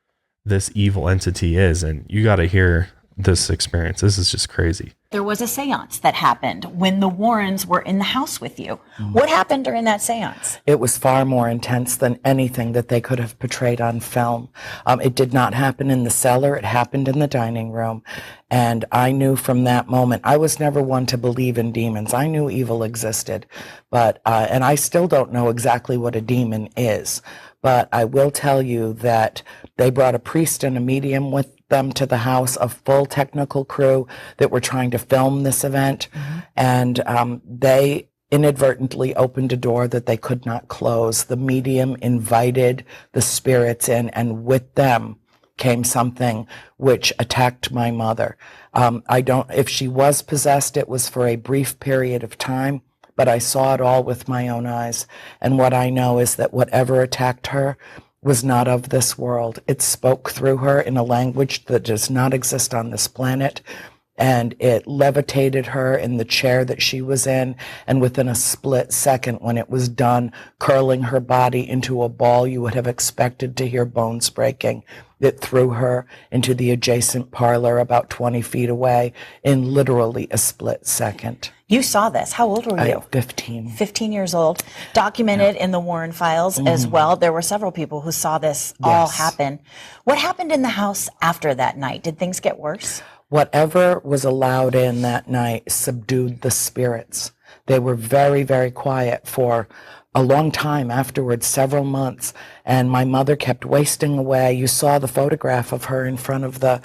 this evil entity is. And you got to hear this experience. This is just crazy. There was a seance that happened when the Warrens were in the house with you. What happened during that seance? It was far more intense than anything that they could have portrayed on film. It did not happen in the cellar. It happened in the dining room. And I knew from that moment, I was never one to believe in demons. I knew evil existed, but and I still don't know exactly what a demon is. But I will tell you that they brought a priest and a medium with them to the house, a full technical crew that were trying to film this event. And they inadvertently opened a door that they could not close. The medium invited the spirits in, and with them came something which attacked my mother. If she was possessed, it was for a brief period of time, but I saw it all with my own eyes. And what I know is that whatever attacked her was not of this world. It spoke through her in a language that does not exist on this planet. And it levitated her in the chair that she was in. And within a split second, when it was done, curling her body into a ball you would have expected to hear bones breaking, it threw her into the adjacent parlor about 20 feet away in literally a split second. You saw this. How old were you? 15. 15 years old. Documented in the Warren files as well. There were several people who saw this all happen. What happened in the house after that night? Did things get worse? Whatever was allowed in that night subdued the spirits. They were very, very quiet for a long time afterwards, several months, and my mother kept wasting away. You saw the photograph of her in front of the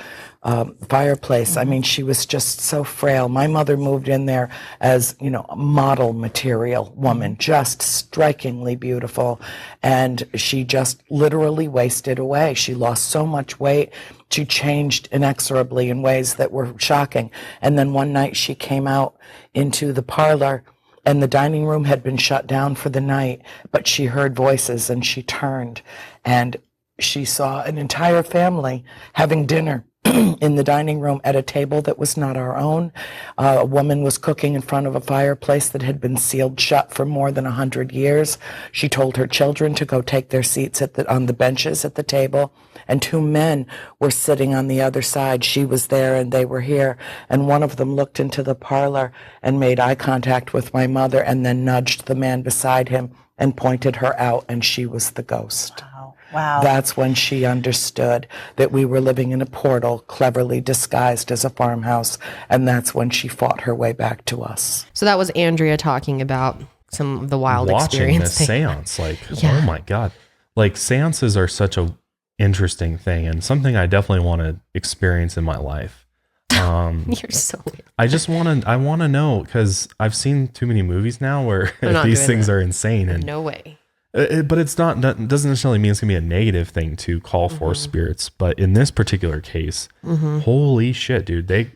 fireplace. I mean, she was just so frail. My mother moved in there as, a model material woman, just strikingly beautiful, and she just literally wasted away. She lost so much weight. She changed inexorably in ways that were shocking. And then one night she came out into the parlor, and the dining room had been shut down for the night, but she heard voices, and she turned and she saw an entire family having dinner in the dining room at a table that was not our own. A woman was cooking in front of a fireplace that had been sealed shut for more than 100 years. She told her children to go take their seats on the benches at the table, and two men were sitting on the other side. She was there and they were here, and one of them looked into the parlor and made eye contact with my mother, and then nudged the man beside him and pointed her out, and she was the ghost. Wow. That's when she understood that we were living in a portal cleverly disguised as a farmhouse, and that's when she fought her way back to us. So that was Andrea talking about some of the wild Watching experience. this seance, oh my God. Like, seances are such a interesting thing, and something I definitely want to experience in my life. You're so weird. I want to know, because I've seen too many movies now where these things are insane. And no way. But it doesn't necessarily mean it's gonna be a negative thing to call for spirits. But in this particular case, holy shit, dude,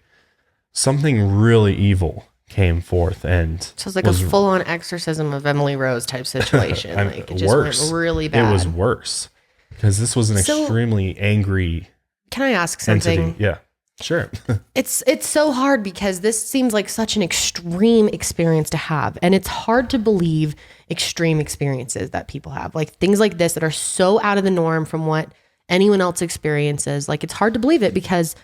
something really evil came forth, and So it's like a full-on exorcism of Emily Rose type situation. Like it just worse. went really bad. It was worse because this was an extremely angry Can I ask something? entity. Yeah. Sure. It's so hard because this seems like such an extreme experience to have. And it's hard to believe extreme experiences that people have. Like things like this that are so out of the norm from what anyone else experiences. Like it's hard to believe it because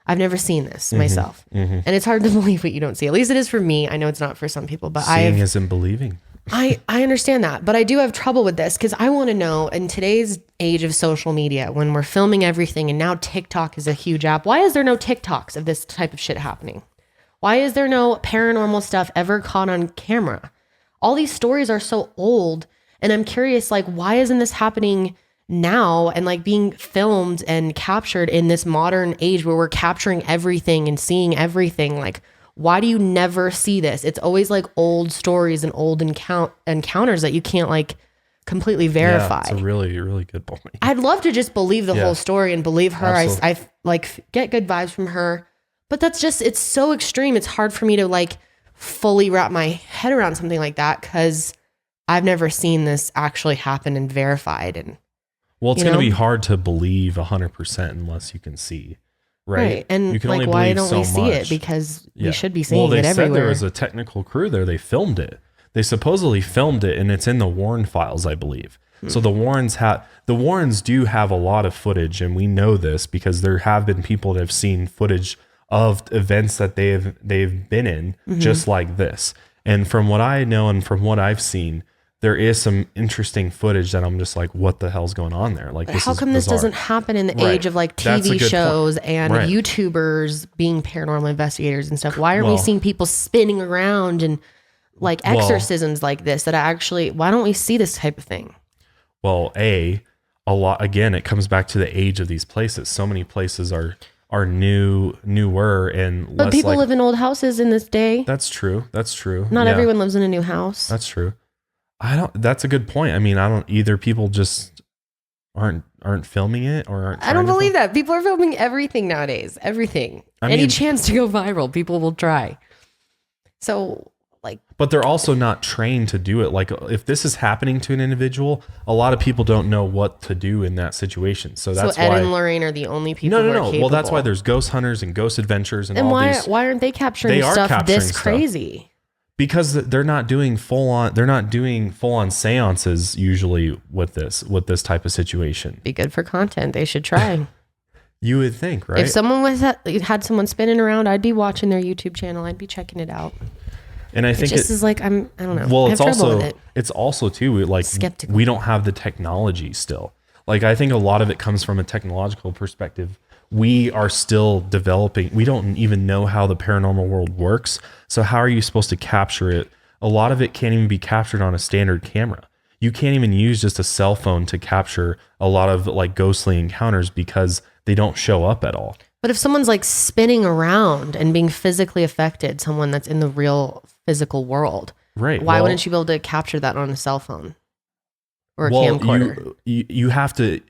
I've never seen this myself. And it's hard to believe what you don't see. At least it is for me. I know it's not for some people, but Seeing isn't believing. I understand that, but I do have trouble with this because I want to know in today's age of social media, when we're filming everything and now TikTok is a huge app, why is there no TikToks of this type of shit happening? Why is there no paranormal stuff ever caught on camera? All these stories are so old, and I'm curious, like, why isn't this happening now and like being filmed and captured in this modern age where we're capturing everything and seeing everything? Like, why do you never see this? It's always like old stories and old encounters that you can't like completely verify. Yeah, it's a really, really good point. I'd love to just believe the whole story and believe her. I like get good vibes from her, but that's just, it's so extreme. It's hard for me to like fully wrap my head around something like that because I've never seen this actually happen and verified. And well, it's going to be hard to believe 100% unless you can see. Right. And you can like, only why believe don't so we see much. it? Because we should be seeing it they everywhere. said there was a technical crew there. They filmed it. They supposedly filmed it, and it's in the Warren files, I believe. So the Warrens do have a lot of footage, and we know this because there have been people that have seen footage of events that they've been in, just like this. And from what I know and from what I've seen, there is some interesting footage that I'm just like, what the hell's going on there? Like, how come this doesn't happen in the age of like TV shows and YouTubers being paranormal investigators and stuff? Why are we seeing people spinning around and like exorcisms like this that actually, why don't we see this type of thing? Well, a lot, again, it comes back to the age of these places. So many places are newer and but people live in old houses in this day. That's true. Not everyone lives in a new house. That's true. That's a good point. I mean, either people just aren't filming it or aren't. I don't believe that. People are filming everything nowadays. Everything. Any chance to go viral, people will try. So like, but they're also not trained to do it. Like if this is happening to an individual, a lot of people don't know what to do in that situation. So that's Ed why and Lorraine are the only people. No. Well, that's why there's ghost hunters and ghost adventures and all these. Why aren't they capturing stuff this crazy? Because they're not doing full on seances usually with this type of situation. Be good for content. They should try. You would think, right? If someone had someone spinning around, I'd be watching their YouTube channel. I'd be checking it out. And I think it just is like, I don't know. Well, it's also too like skeptical. We don't have the technology still. Like I think a lot of it comes from a technological perspective. We are still developing. We don't even know how the paranormal world works. So how are you supposed to capture it? A lot of it can't even be captured on a standard camera. You can't even use just a cell phone to capture a lot of like ghostly encounters because they don't show up at all. But if someone's like spinning around and being physically affected, someone that's in the real physical world, right? Why wouldn't you be able to capture that on a cell phone or a camcorder? You have to.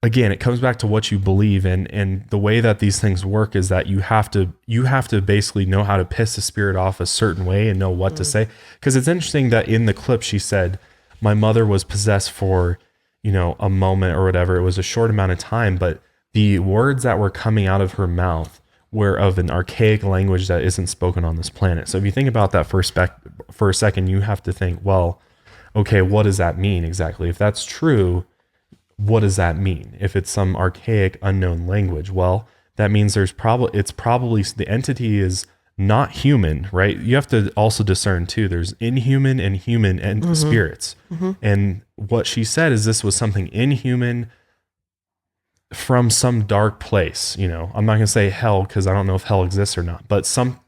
Again, it comes back to what you believe in, and the way that these things work is that you have to basically know how to piss the spirit off a certain way and know what to say. Because it's interesting that in the clip she said, "My mother was possessed for, a moment or whatever. It was a short amount of time, but the words that were coming out of her mouth were of an archaic language that isn't spoken on this planet." So if you think about that for a second, you have to think, well, okay, what does that mean exactly? If that's true, what does that mean? If it's some archaic unknown language, well, that means it's probably the entity is not human, right? You have to also discern too. There's inhuman and human and spirits. And what she said is this was something inhuman from some dark place. I'm not going to say hell because I don't know if hell exists or not, but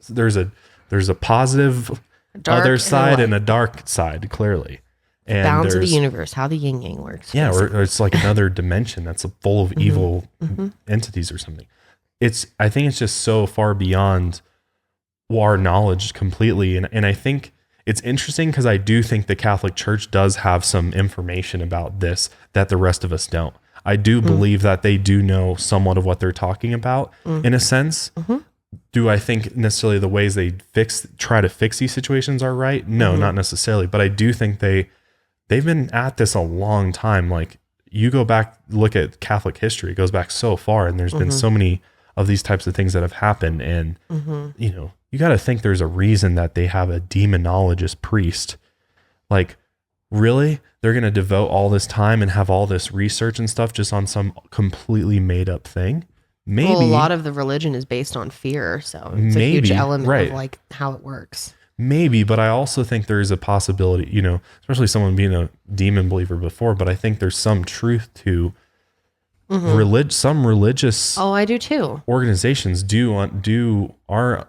there's a positive other side and a dark side, clearly. And balance of the universe, how the yin yang works. Yeah, or it's like another dimension that's full of evil entities or something. I think it's just so far beyond our knowledge completely. And I think it's interesting because I do think the Catholic Church does have some information about this that the rest of us don't. I do believe that they do know somewhat of what they're talking about in a sense. Do I think necessarily the ways they try to fix these situations are right? No, not necessarily. But I do think they've been at this a long time. Like you go back, look at Catholic history, it goes back so far, and there's been so many of these types of things that have happened. And, you know, you got to think there's a reason that they have a demonologist priest. Like, really? They're going to devote all this time and have all this research and stuff just on some completely made up thing? Maybe. Well, a lot of the religion is based on fear. So it's a huge element of like how it works. Maybe, but I also think there is a possibility, you know, especially someone being a demon believer before, but I think there's some truth to some religious. Oh, I do too. Organizations are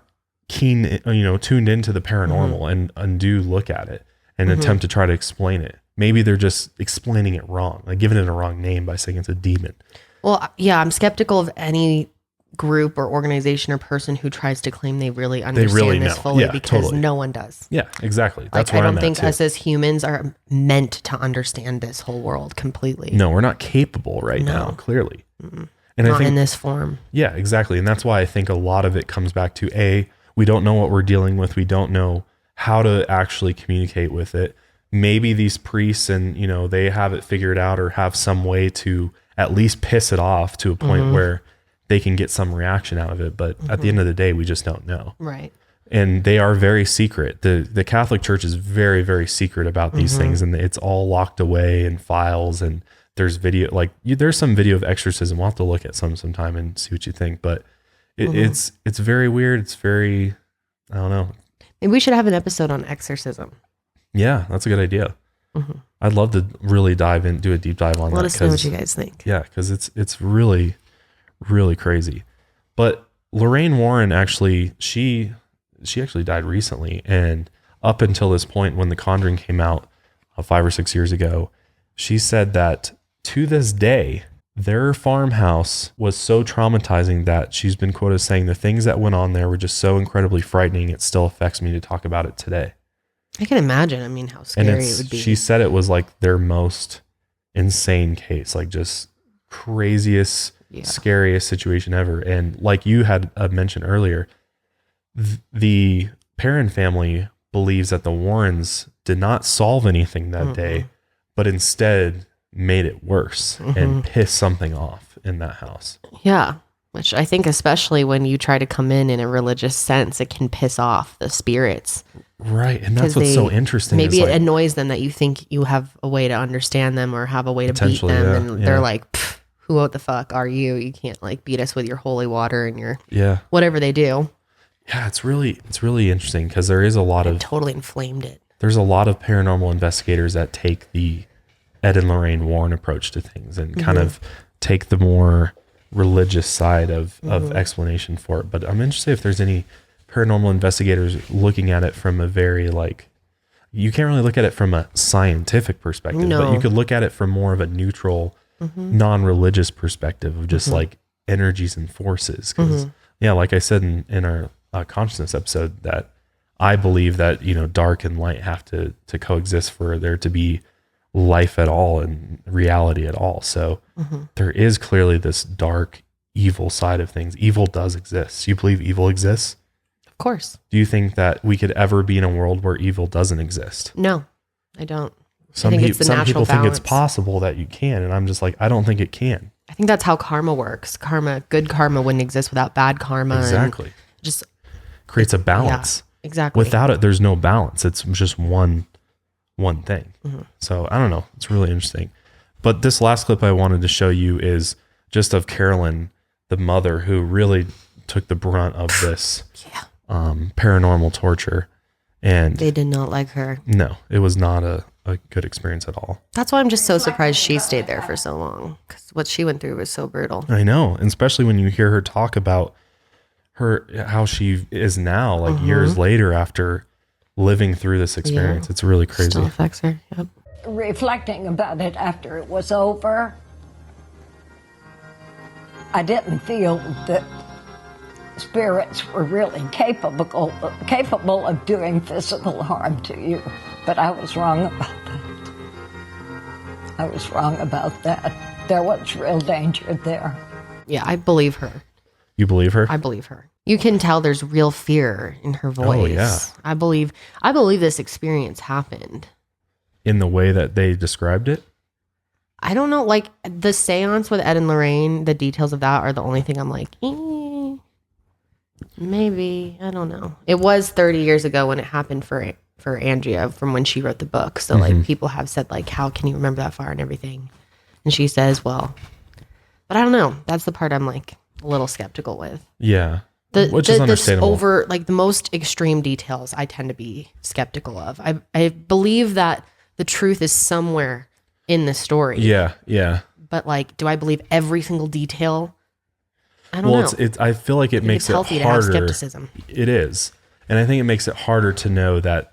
keen, you know, tuned into the paranormal and do look at it and attempt to try to explain it. Maybe they're just explaining it wrong, like giving it a wrong name by saying it's a demon. Well, yeah, I'm skeptical of any group or organization or person who tries to claim they really understand this fully, because no one does. Yeah, exactly. That's like, where I don't think us as humans are meant to understand this whole world completely. No, we're not capable now, clearly. And I think, in this form. Yeah, exactly. And that's why I think a lot of it comes back to we don't know what we're dealing with. We don't know how to actually communicate with it. Maybe these priests and, you know, they have it figured out or have some way to at least piss it off to a point where they can get some reaction out of it. But at the end of the day, we just don't know. Right. And they are very secret. The Catholic Church is very, very secret about these things, and it's all locked away in files. And there's video, like there's some video of exorcism. We'll have to look at sometime and see what you think. But it's very weird. It's very, I don't know. Maybe we should have an episode on exorcism. Yeah, that's a good idea. I'd love to really do a deep dive on that. Let us know what you guys think. Yeah, because it's really, really crazy. But Lorraine Warren actually, she actually died recently, and up until this point when The Conjuring came out 5 or 6 years ago, she said that to this day their farmhouse was so traumatizing that she's been quoted as saying the things that went on there were just so incredibly frightening, it still affects me to talk about it today. I can imagine. I mean, how scary it would be. She said it was like their most insane case, like just craziest, scariest situation ever. And like you had mentioned earlier, the Perron family believes that the Warrens did not solve anything that day, but instead made it worse and pissed something off in that house. Yeah. Which I think, especially when you try to come in a religious sense, it can piss off the spirits. Right. And that's what's so interesting. Maybe it annoys them that you think you have a way to understand them or have a way to beat them. And they're like, who the fuck are you? You can't like beat us with your holy water and your whatever they do. Yeah, it's really interesting because there is a lot of totally inflamed it. There's a lot of paranormal investigators that take the Ed and Lorraine Warren approach to things and kind of take the more religious side of explanation for it. But I'm interested if there's any paranormal investigators looking at it from a very you can't really look at it from a scientific perspective, but you could look at it from more of a neutral, non-religious perspective of just like energies and forces. Because like I said in our consciousness episode, that I believe that, you know, dark and light have to coexist for there to be life at all and reality at all. So there is clearly this dark, evil side of things. Evil does exist. Do you believe evil exists? Of course. Do you think that we could ever be in a world where evil doesn't exist? No, I don't. Some people think it's possible that you can, and I'm just like, I don't think it can. I think that's how karma works. Good karma wouldn't exist without bad karma. Exactly. Just creates a balance. Yeah, exactly. Without it, there's no balance. It's just one thing. So I don't know. It's really interesting. But this last clip I wanted to show you is just of Carolyn, the mother, who really took the brunt of this paranormal torture. And they did not like her. No, it was not a good experience at all. That's why I'm just so surprised she stayed there for so long, because what she went through was so brutal. I know. And especially when you hear her talk about how she is now, like years later after living through this experience. It's really crazy. Still affects her. Yep. Reflecting about it after it was over, I didn't feel that spirits were really capable of doing physical harm to you. But I was wrong about that. There was real danger there. Yeah, I believe her. You believe her? I believe her. You can tell there's real fear in her voice. Oh, yeah. I believe this experience happened. In the way that they described it? I don't know. Like the seance with Ed and Lorraine, the details of that are the only thing I'm like, Maybe, I don't know. It was 30 years ago when it happened for Andrea from when she wrote the book. So like people have said like, how can you remember that far and everything? And she says, well, but I don't know. That's the part I'm like a little skeptical with. Yeah. Which is understandable. Over like the most extreme details I tend to be skeptical of. I believe that the truth is somewhere in the story. Yeah. Yeah. But like, do I believe every single detail? I don't know. It's I feel like it makes it healthy harder. to have skepticism. It is. And I think it makes it harder to know that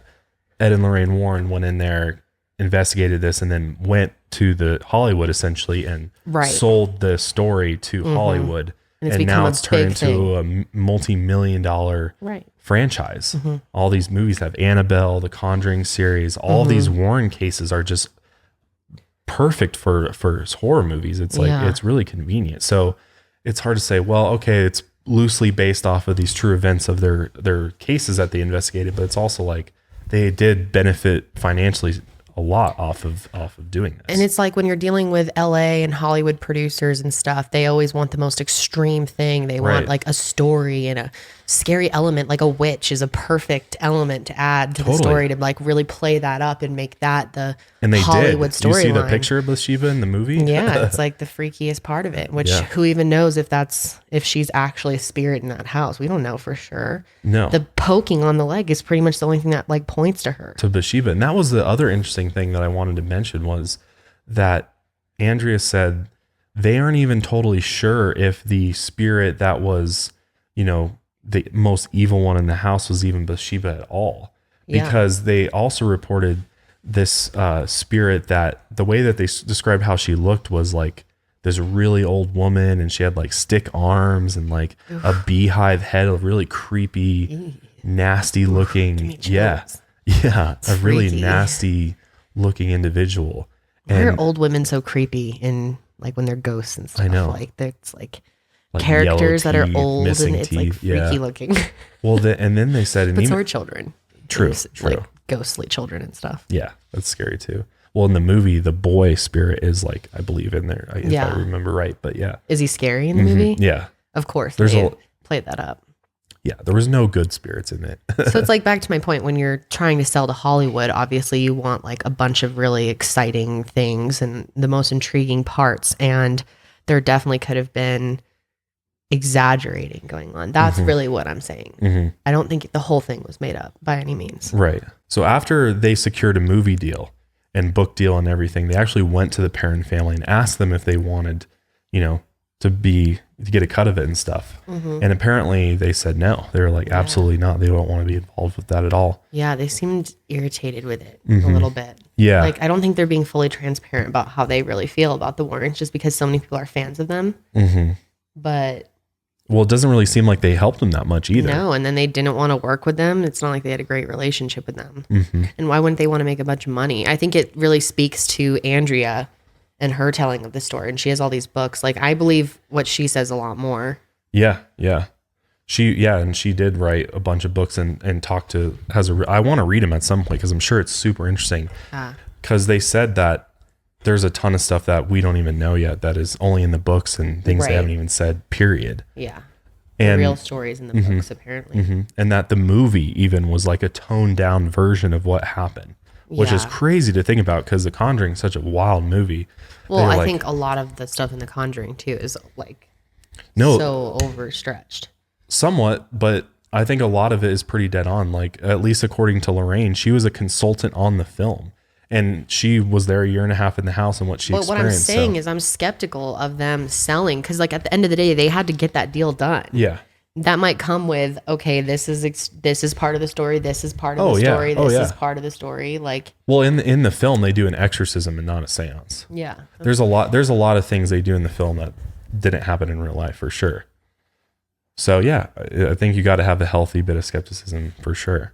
Ed and Lorraine Warren went in there, investigated this, and then went to the Hollywood essentially and sold the story to Hollywood. And now it's turned into a multi-million-dollar franchise. All these movies have Annabelle, the Conjuring series. All these Warren cases are just perfect for horror movies. It's like it's really convenient. So it's hard to say, well, okay, it's loosely based off of these true events of their cases that they investigated, but it's also like they did benefit financially a lot off of doing this. And it's like when you're dealing with LA and Hollywood producers and stuff, they always want the most extreme thing. They want like a story and a scary element, like a witch is a perfect element to add to the story to like really play that up and make that the Hollywood storyline. You see the picture of Bathsheba in the movie? Yeah, it's like the freakiest part of it, which who even knows if she's actually a spirit in that house. We don't know for sure. No. The poking on the leg is pretty much the only thing that like points to her. To Bathsheba. And that was the other interesting thing that I wanted to mention was that Andrea said they aren't even totally sure if the spirit that was, the most evil one in the house was even Bathsheba at all. Because they also reported this spirit that the way that they described how she looked was like this really old woman, and she had like stick arms and like a beehive head, a really creepy, nasty looking, a really nasty looking individual. Why are old women so creepy in like when they're ghosts and stuff? I know. Like it's like characters that are old and it's like freaky looking. Well, and then they said, but so are children. True. Like ghostly children and stuff. Yeah, that's scary too. Well, in the movie, the boy spirit is like, I believe in there, if I remember right. But yeah. Is he scary in the movie? Yeah. Of course. There's played that up. Yeah, there was no good spirits in it. So it's like back to my point, when you're trying to sell to Hollywood, obviously you want like a bunch of really exciting things and the most intriguing parts. And there definitely could have been exaggerating going on. That's really what I'm saying. I don't think the whole thing was made up by any means. Right. So after they secured a movie deal and book deal and everything, they actually went to the Perron family and asked them if they wanted, to get a cut of it and stuff. And apparently they said no. They were like, absolutely not. They don't want to be involved with that at all. Yeah, they seemed irritated with it a little bit. Yeah. Like, I don't think they're being fully transparent about how they really feel about the Warrens just because so many people are fans of them. But well, it doesn't really seem like they helped them that much either. No, and then they didn't want to work with them. It's not like they had a great relationship with them. And why wouldn't they want to make a bunch of money? I think it really speaks to Andrea and her telling of the story. And she has all these books. Like, I believe what she says a lot more. Yeah. And she did write a bunch of books and talk to, I want to read them at some point because I'm sure it's super interesting. Because they said that there's a ton of stuff that we don't even know yet that is only in the books and things they haven't even said, period. Yeah. And real stories in the books, apparently. And that the movie even was like a toned down version of what happened, which is crazy to think about because The Conjuring is such a wild movie. Well, I think a lot of the stuff in The Conjuring too is like so overstretched. Somewhat, but I think a lot of it is pretty dead on. Like, at least according to Lorraine, she was a consultant on the film. And she was there a year and a half in the house and what she experienced. What I'm saying is I'm skeptical of them selling because like at the end of the day, they had to get that deal done. Yeah. That might come with, okay, this is part of the story. This is part of the story. This is part of the story. Like, well, in the film, they do an exorcism and not a seance. Yeah. There's a lot of things they do in the film that didn't happen in real life for sure. So yeah, I think you got to have a healthy bit of skepticism for sure.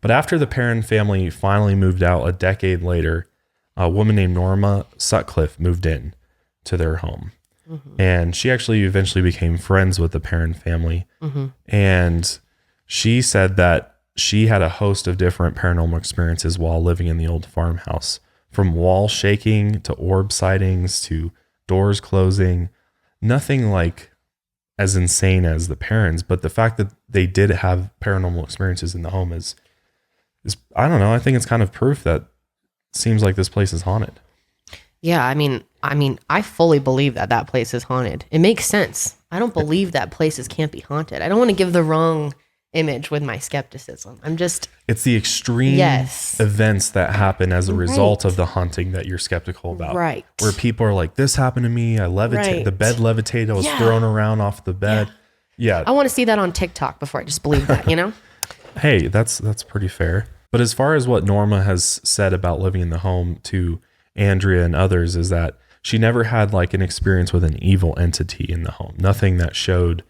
But after the Perron family finally moved out a decade later, a woman named Norma Sutcliffe moved in to their home. And she actually eventually became friends with the Perron family. And she said that she had a host of different paranormal experiences while living in the old farmhouse, from wall shaking to orb sightings to doors closing. Nothing like as insane as the Perrons, but the fact that they did have paranormal experiences in the home is I don't know. I think it's kind of proof that it seems like this place is haunted. Yeah, I mean, I fully believe that place is haunted. It makes sense. I don't believe that places can't be haunted. I don't want to give the wrong image with my skepticism. It's the extreme events that happen as a result of the haunting that you're skeptical about. Right. Where people are like, this happened to me. I levitated. The bed levitated. I was thrown around off the bed. Yeah. I want to see that on TikTok before I just believe that, you know? Hey, that's pretty fair. But as far as what Norma has said about living in the home to Andrea and others is that she never had like an experience with an evil entity in the home. Nothing that showed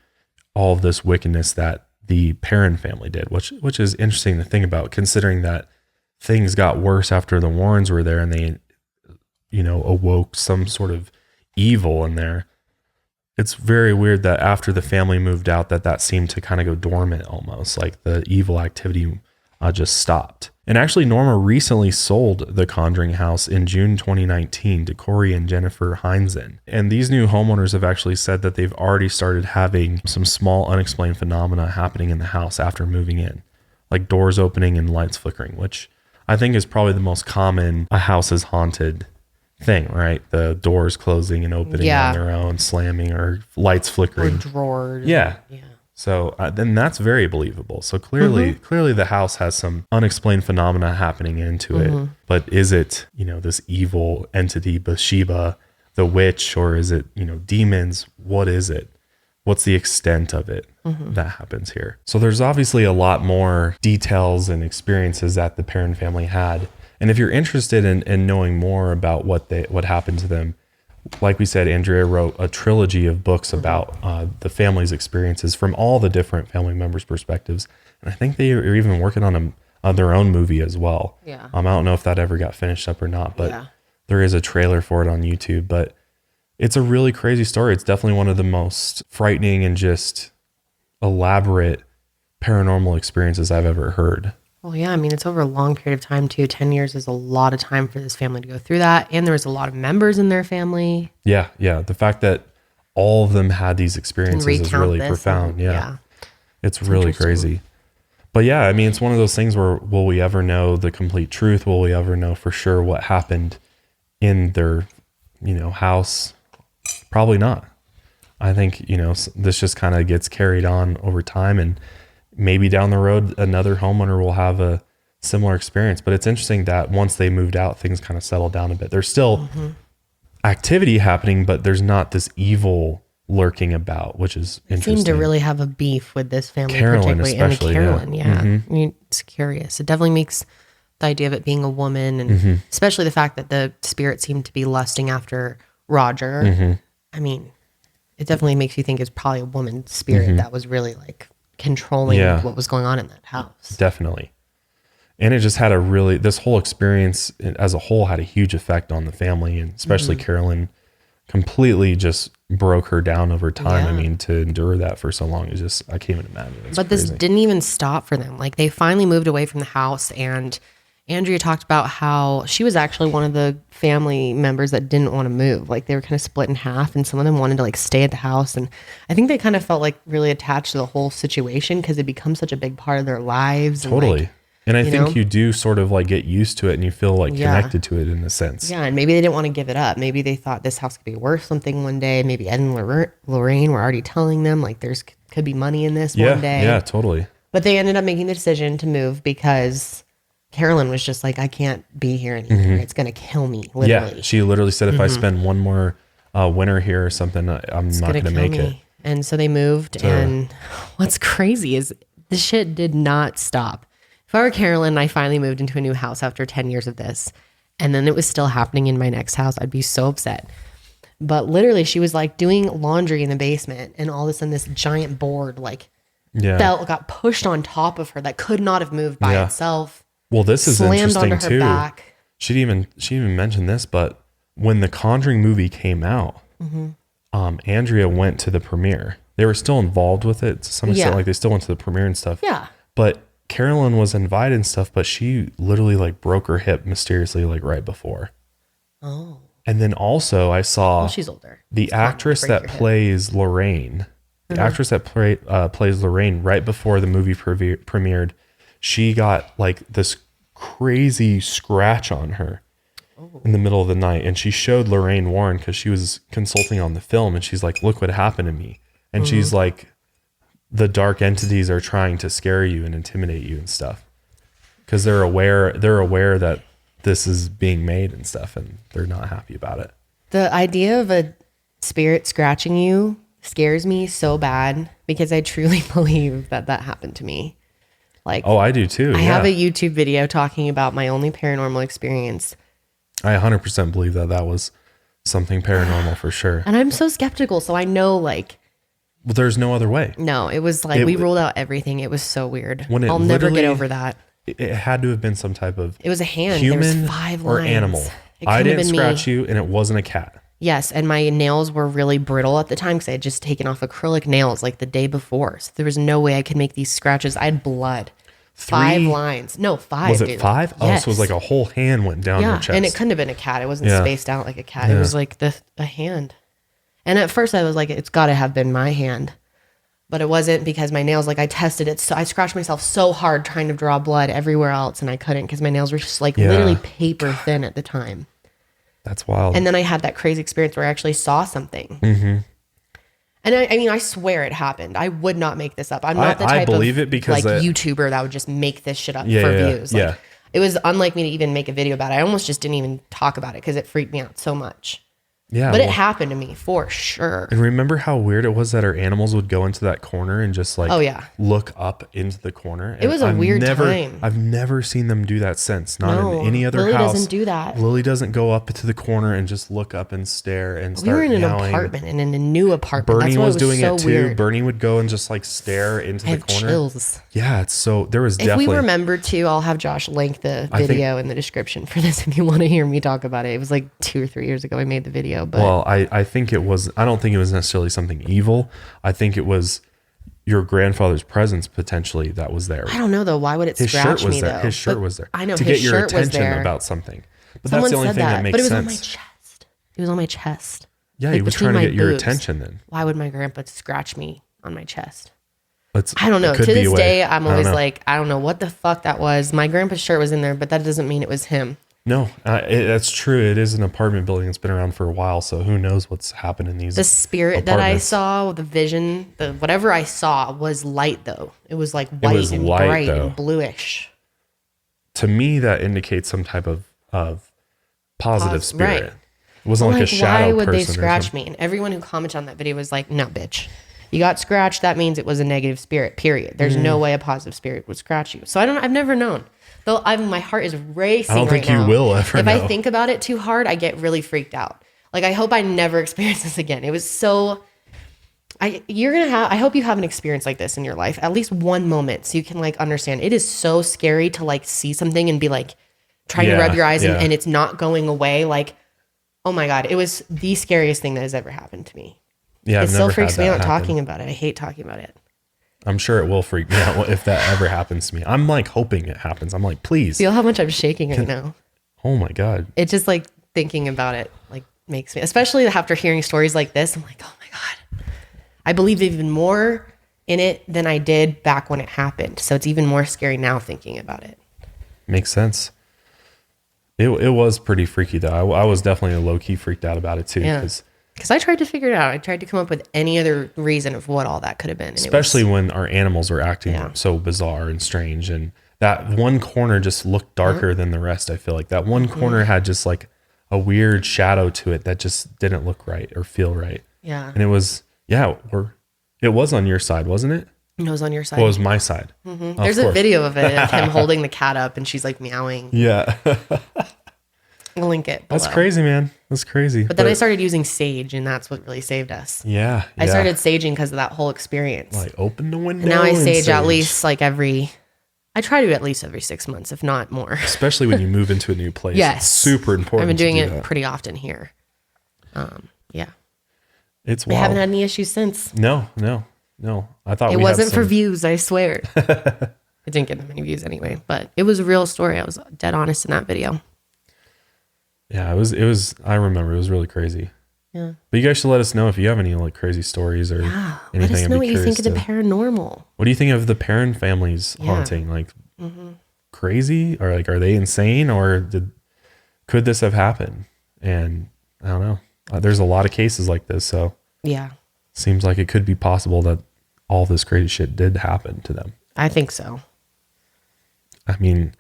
all of this wickedness that the Perron family did, which is interesting to think about, considering that things got worse after the Warrens were there and they, awoke some sort of evil in there. It's very weird that after the family moved out that seemed to kind of go dormant almost, like the evil activity just stopped. And actually, Norma recently sold the Conjuring house in June 2019 to Corey and Jennifer Heinzen. And these new homeowners have actually said that they've already started having some small unexplained phenomena happening in the house after moving in, like doors opening and lights flickering, which I think is probably the most common a house is haunted thing, right? The doors closing and opening on their own, slamming, or lights flickering. Or drawers. Yeah. So then that's very believable. So clearly the house has some unexplained phenomena happening into it. But is it, this evil entity, Bathsheba, the witch, or is it, demons? What is it? What's the extent of it that happens here? So there's obviously a lot more details and experiences that the Perron family had. And if you're interested in knowing more about what happened to them, like we said, Andrea wrote a trilogy of books about the family's experiences from all the different family members' perspectives. And I think they are even working on their own movie as well. Yeah. I don't know if that ever got finished up or not, but there is a trailer for it on YouTube. But it's a really crazy story. It's definitely one of the most frightening and just elaborate paranormal experiences I've ever heard. Well, yeah, I mean, it's over a long period of time, too. 10 years is a lot of time for this family to go through that. And there was a lot of members in their family. Yeah. The fact that all of them had these experiences is really profound. It's really crazy. But yeah, I mean, it's one of those things where will we ever know the complete truth? Will we ever know for sure what happened in their, house? Probably not. I think, this just kind of gets carried on over time, and maybe down the road, another homeowner will have a similar experience. But it's interesting that once they moved out, things kind of settled down a bit. There's still activity happening, but there's not this evil lurking about, which is interesting. Seem to really have a beef with this family, Carolyn particularly, especially, and Carolyn. Yeah. I mean, it's curious. It definitely makes the idea of it being a woman, and especially the fact that the spirit seemed to be lusting after Roger. I mean, it definitely makes you think it's probably a woman's spirit that was really like controlling what was going on in that house. Definitely. And it just had this whole experience as a whole had a huge effect on the family, and especially Carolyn completely just broke her down over time. I mean, to endure that for so long is just, I can't even imagine. It's crazy. This didn't even stop for them. Like, they finally moved away from the house, and Andrea talked about how she was actually one of the family members that didn't want to move. Like, they were kind of split in half, and some of them wanted to like stay at the house. And I think they kind of felt like really attached to the whole situation because it becomes such a big part of their lives. Totally. And I think you do sort of like get used to it, and you feel like connected to it in a sense. Yeah. And maybe they didn't want to give it up. Maybe they thought this house could be worth something one day. Maybe Ed and Lorraine were already telling them like could be money in this one day. Yeah, totally. But they ended up making the decision to move because Carolyn was just like, I can't be here anymore. It's going to kill me, literally. Yeah, she literally said, if I spend one more winter here or something, I'm not going to make it. And so they moved. And what's crazy is this shit did not stop. If I were Carolyn and I finally moved into a new house after 10 years of this, and then it was still happening in my next house, I'd be so upset. But literally, she was like doing laundry in the basement, and all of a sudden this giant board got pushed on top of her that could not have moved by itself. Well, this is slammed interesting onto her too. back. She even mentioned this, but when the Conjuring movie came out, Andrea went to the premiere. They were still involved with it to some extent, like they still went to the premiere and stuff. Yeah. But Carolyn was invited and stuff, but she literally like broke her hip mysteriously like right before. Oh. And then also I saw she's older. the actress that plays Lorraine The actress that plays Lorraine, right before the movie premiered, she got like this crazy scratch on her in the middle of the night. And she showed Lorraine Warren because she was consulting on the film. And she's like, look what happened to me. And she's like, the dark entities are trying to scare you and intimidate you and stuff. Because they're aware that this is being made and stuff. And they're not happy about it. The idea of a spirit scratching you scares me so bad because I truly believe that happened to me. Like, oh, I do too. I have a YouTube video talking about my only paranormal experience. I 100% believe that was something paranormal for sure. And I'm so skeptical. So I know like, well, there's no other way. No, it was like, we ruled out everything. It was so weird. I'll never get over that. It had to have been some type of, it was a hand, human there was 5 lines. Or animal. I didn't scratch you and it wasn't a cat. Yes, and my nails were really brittle at the time because I had just taken off acrylic nails like the day before. So there was no way I could make these scratches. I had blood. 5 lines. No, 5. Was it 5? Yes. Oh, so it was like a whole hand went down your chest. And it couldn't have been a cat. It wasn't spaced out like a cat. It was like a hand. And at first I was like, it's got to have been my hand. But it wasn't because my nails, like I tested it. So I scratched myself so hard trying to draw blood everywhere else. And I couldn't because my nails were just like literally paper thin at the time. That's wild. And then I had that crazy experience where I actually saw something. Mm-hmm. And I mean, I swear it happened. I would not make this up. I'm not the type of it because like YouTuber that would just make this shit up for views. Like, it was unlike me to even make a video about it. I almost just didn't even talk about it because it freaked me out so much. Yeah. But it happened to me for sure. And remember how weird it was that our animals would go into that corner and just like look up into the corner? It was a weird time. I've never seen them do that since. Not in any other Lily house. Lily doesn't do that. Lily doesn't go up to the corner and just look up and stare and start We were in an yelling. apartment and in a new apartment. Bernie That's why was it doing so it too. weird. Bernie would go and just like stare into I the have corner. chills. Yeah, it's so there was definitely. If we remember to, I'll have Josh link the video in the description for this if you want to hear me talk about it. It was like 2 or 3 years ago I made the video. But well, I think it was. I don't think it was necessarily something evil. I think it was your grandfather's presence potentially that was there. I don't know though. Why would it His scratch shirt was me there. though? His shirt was there. I know to his get your shirt was attention there. about something. But Someone that's the only said thing that makes but it was sense. on my chest. It was on my chest. Yeah, like he was between trying to my get your boobs. attention then. Why would my grandpa scratch me on my chest? I don't know. To this day, I'm always like, I don't know what the fuck that was. My grandpa's shirt was in there, but that doesn't mean it was him. No, that's true. It is an apartment building. It's been around for a while, so who knows what's happened in these. The spirit that I saw, the vision, whatever I saw was light though. It was like white and bright and bluish. To me, that indicates some type of positive spirit. Right. It wasn't like a shadow why would person they scratch me? And everyone who commented on that video was like, no, bitch. You got scratched. That means it was a negative spirit, period. There's no way a positive spirit would scratch you. So I've never known. Though my heart is racing right now. I don't think you will ever know. If I think about it too hard, I get really freaked out. Like, I hope I never experience this again. It was so... I hope you have an experience like this in your life. At least one moment so you can, like, understand. It is so scary to, like, see something and be, like, trying to rub your eyes and it's not going away. Like, oh, my God. It was the scariest thing that has ever happened to me. Yeah, it still freaks me out talking about it. I hate talking about it. I'm sure it will freak me out if that ever happens to me. I'm like hoping it happens. I'm like, please. Feel how much I'm shaking right now. Oh my God. It's just like thinking about it like makes me, especially after hearing stories like this, I'm like, oh my God. I believe even more in it than I did back when it happened. So it's even more scary now thinking about it. Makes sense. It was pretty freaky though. I was definitely low-key freaked out about it too. Yeah. Because I tried to figure it out. I tried to come up with any other reason of what all that could have been. Especially when our animals were acting so bizarre and strange. And that one corner just looked darker than the rest, I feel like. That one corner had just like a weird shadow to it that just didn't look right or feel right. Yeah. And it was, it was on your side, wasn't it? It was on your side. Well, it was my side. Mm-hmm. There's a video of it, of him holding the cat up and she's like meowing. Yeah. I'll link it below. That's crazy, man. That's crazy. But then I started using sage, and that's what really saved us. Yeah. I started saging because of that whole experience. Like, open the window. And now I sage at least like I try to at least every 6 months, if not more. Especially when you move into a new place. Yes. It's super important. I've been doing it pretty often here. Yeah. It's we wild. haven't had any issues since. No. I thought it wasn't for views, I swear. I didn't get that many views anyway, but it was a real story. I was dead honest in that video. Yeah, it was, I remember it was really crazy. Yeah. But you guys should let us know if you have any like crazy stories or anything. Let us know I'd what be you think curious of the to- paranormal. What do you think of the Perron family's haunting? Like crazy, or like, are they insane, or could this have happened? And I don't know. There's a lot of cases like this, so Yeah, seems like it could be possible that all this crazy shit did happen to them. I think so. I mean,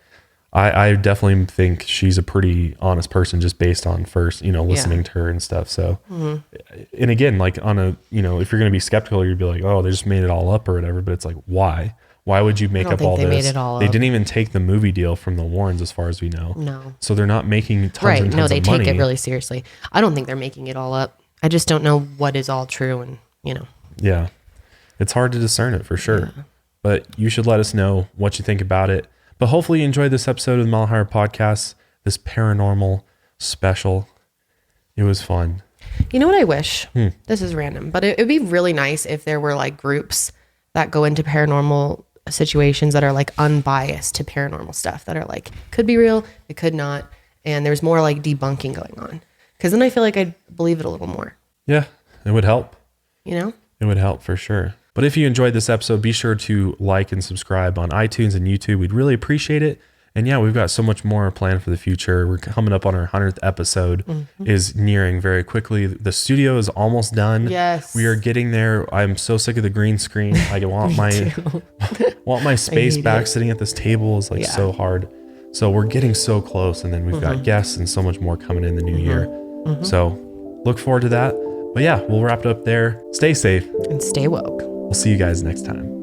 I definitely think she's a pretty honest person just based on first, listening to her and stuff. So, and again, like on a, if you're going to be skeptical, you'd be like, oh, they just made it all up or whatever. But it's like, why? Why would you make don't up think all they this? made it all They up. didn't even take the movie deal from the Warrens, as far as we know. No. So they're not making tons Right. and tons No, they of take money. it really seriously. I don't think they're making it all up. I just don't know what is all true and, Yeah. It's hard to discern it for sure. But you should let us know what you think about it. But hopefully you enjoyed this episode of the Mile Higher Podcast, this paranormal special. It was fun. You know what I wish? This is random, but it'd be really nice if there were like groups that go into paranormal situations that are like unbiased to paranormal stuff, that are like, could be real, it could not. And there's more like debunking going on. Because then I feel like I'd believe it a little more. Yeah, it would help. It would help for sure. But if you enjoyed this episode, be sure to like and subscribe on iTunes and YouTube. We'd really appreciate it. And yeah, we've got so much more planned for the future. We're coming up on our 100th episode, is nearing very quickly. The studio is almost done. Yes. We are getting there. I'm so sick of the green screen. I want my space back. Sitting at this table is like so hard. So we're getting so close. And then we've got guests and so much more coming in the new year. So look forward to that. But yeah, we'll wrap it up there. Stay safe And stay woke. We'll see you guys next time.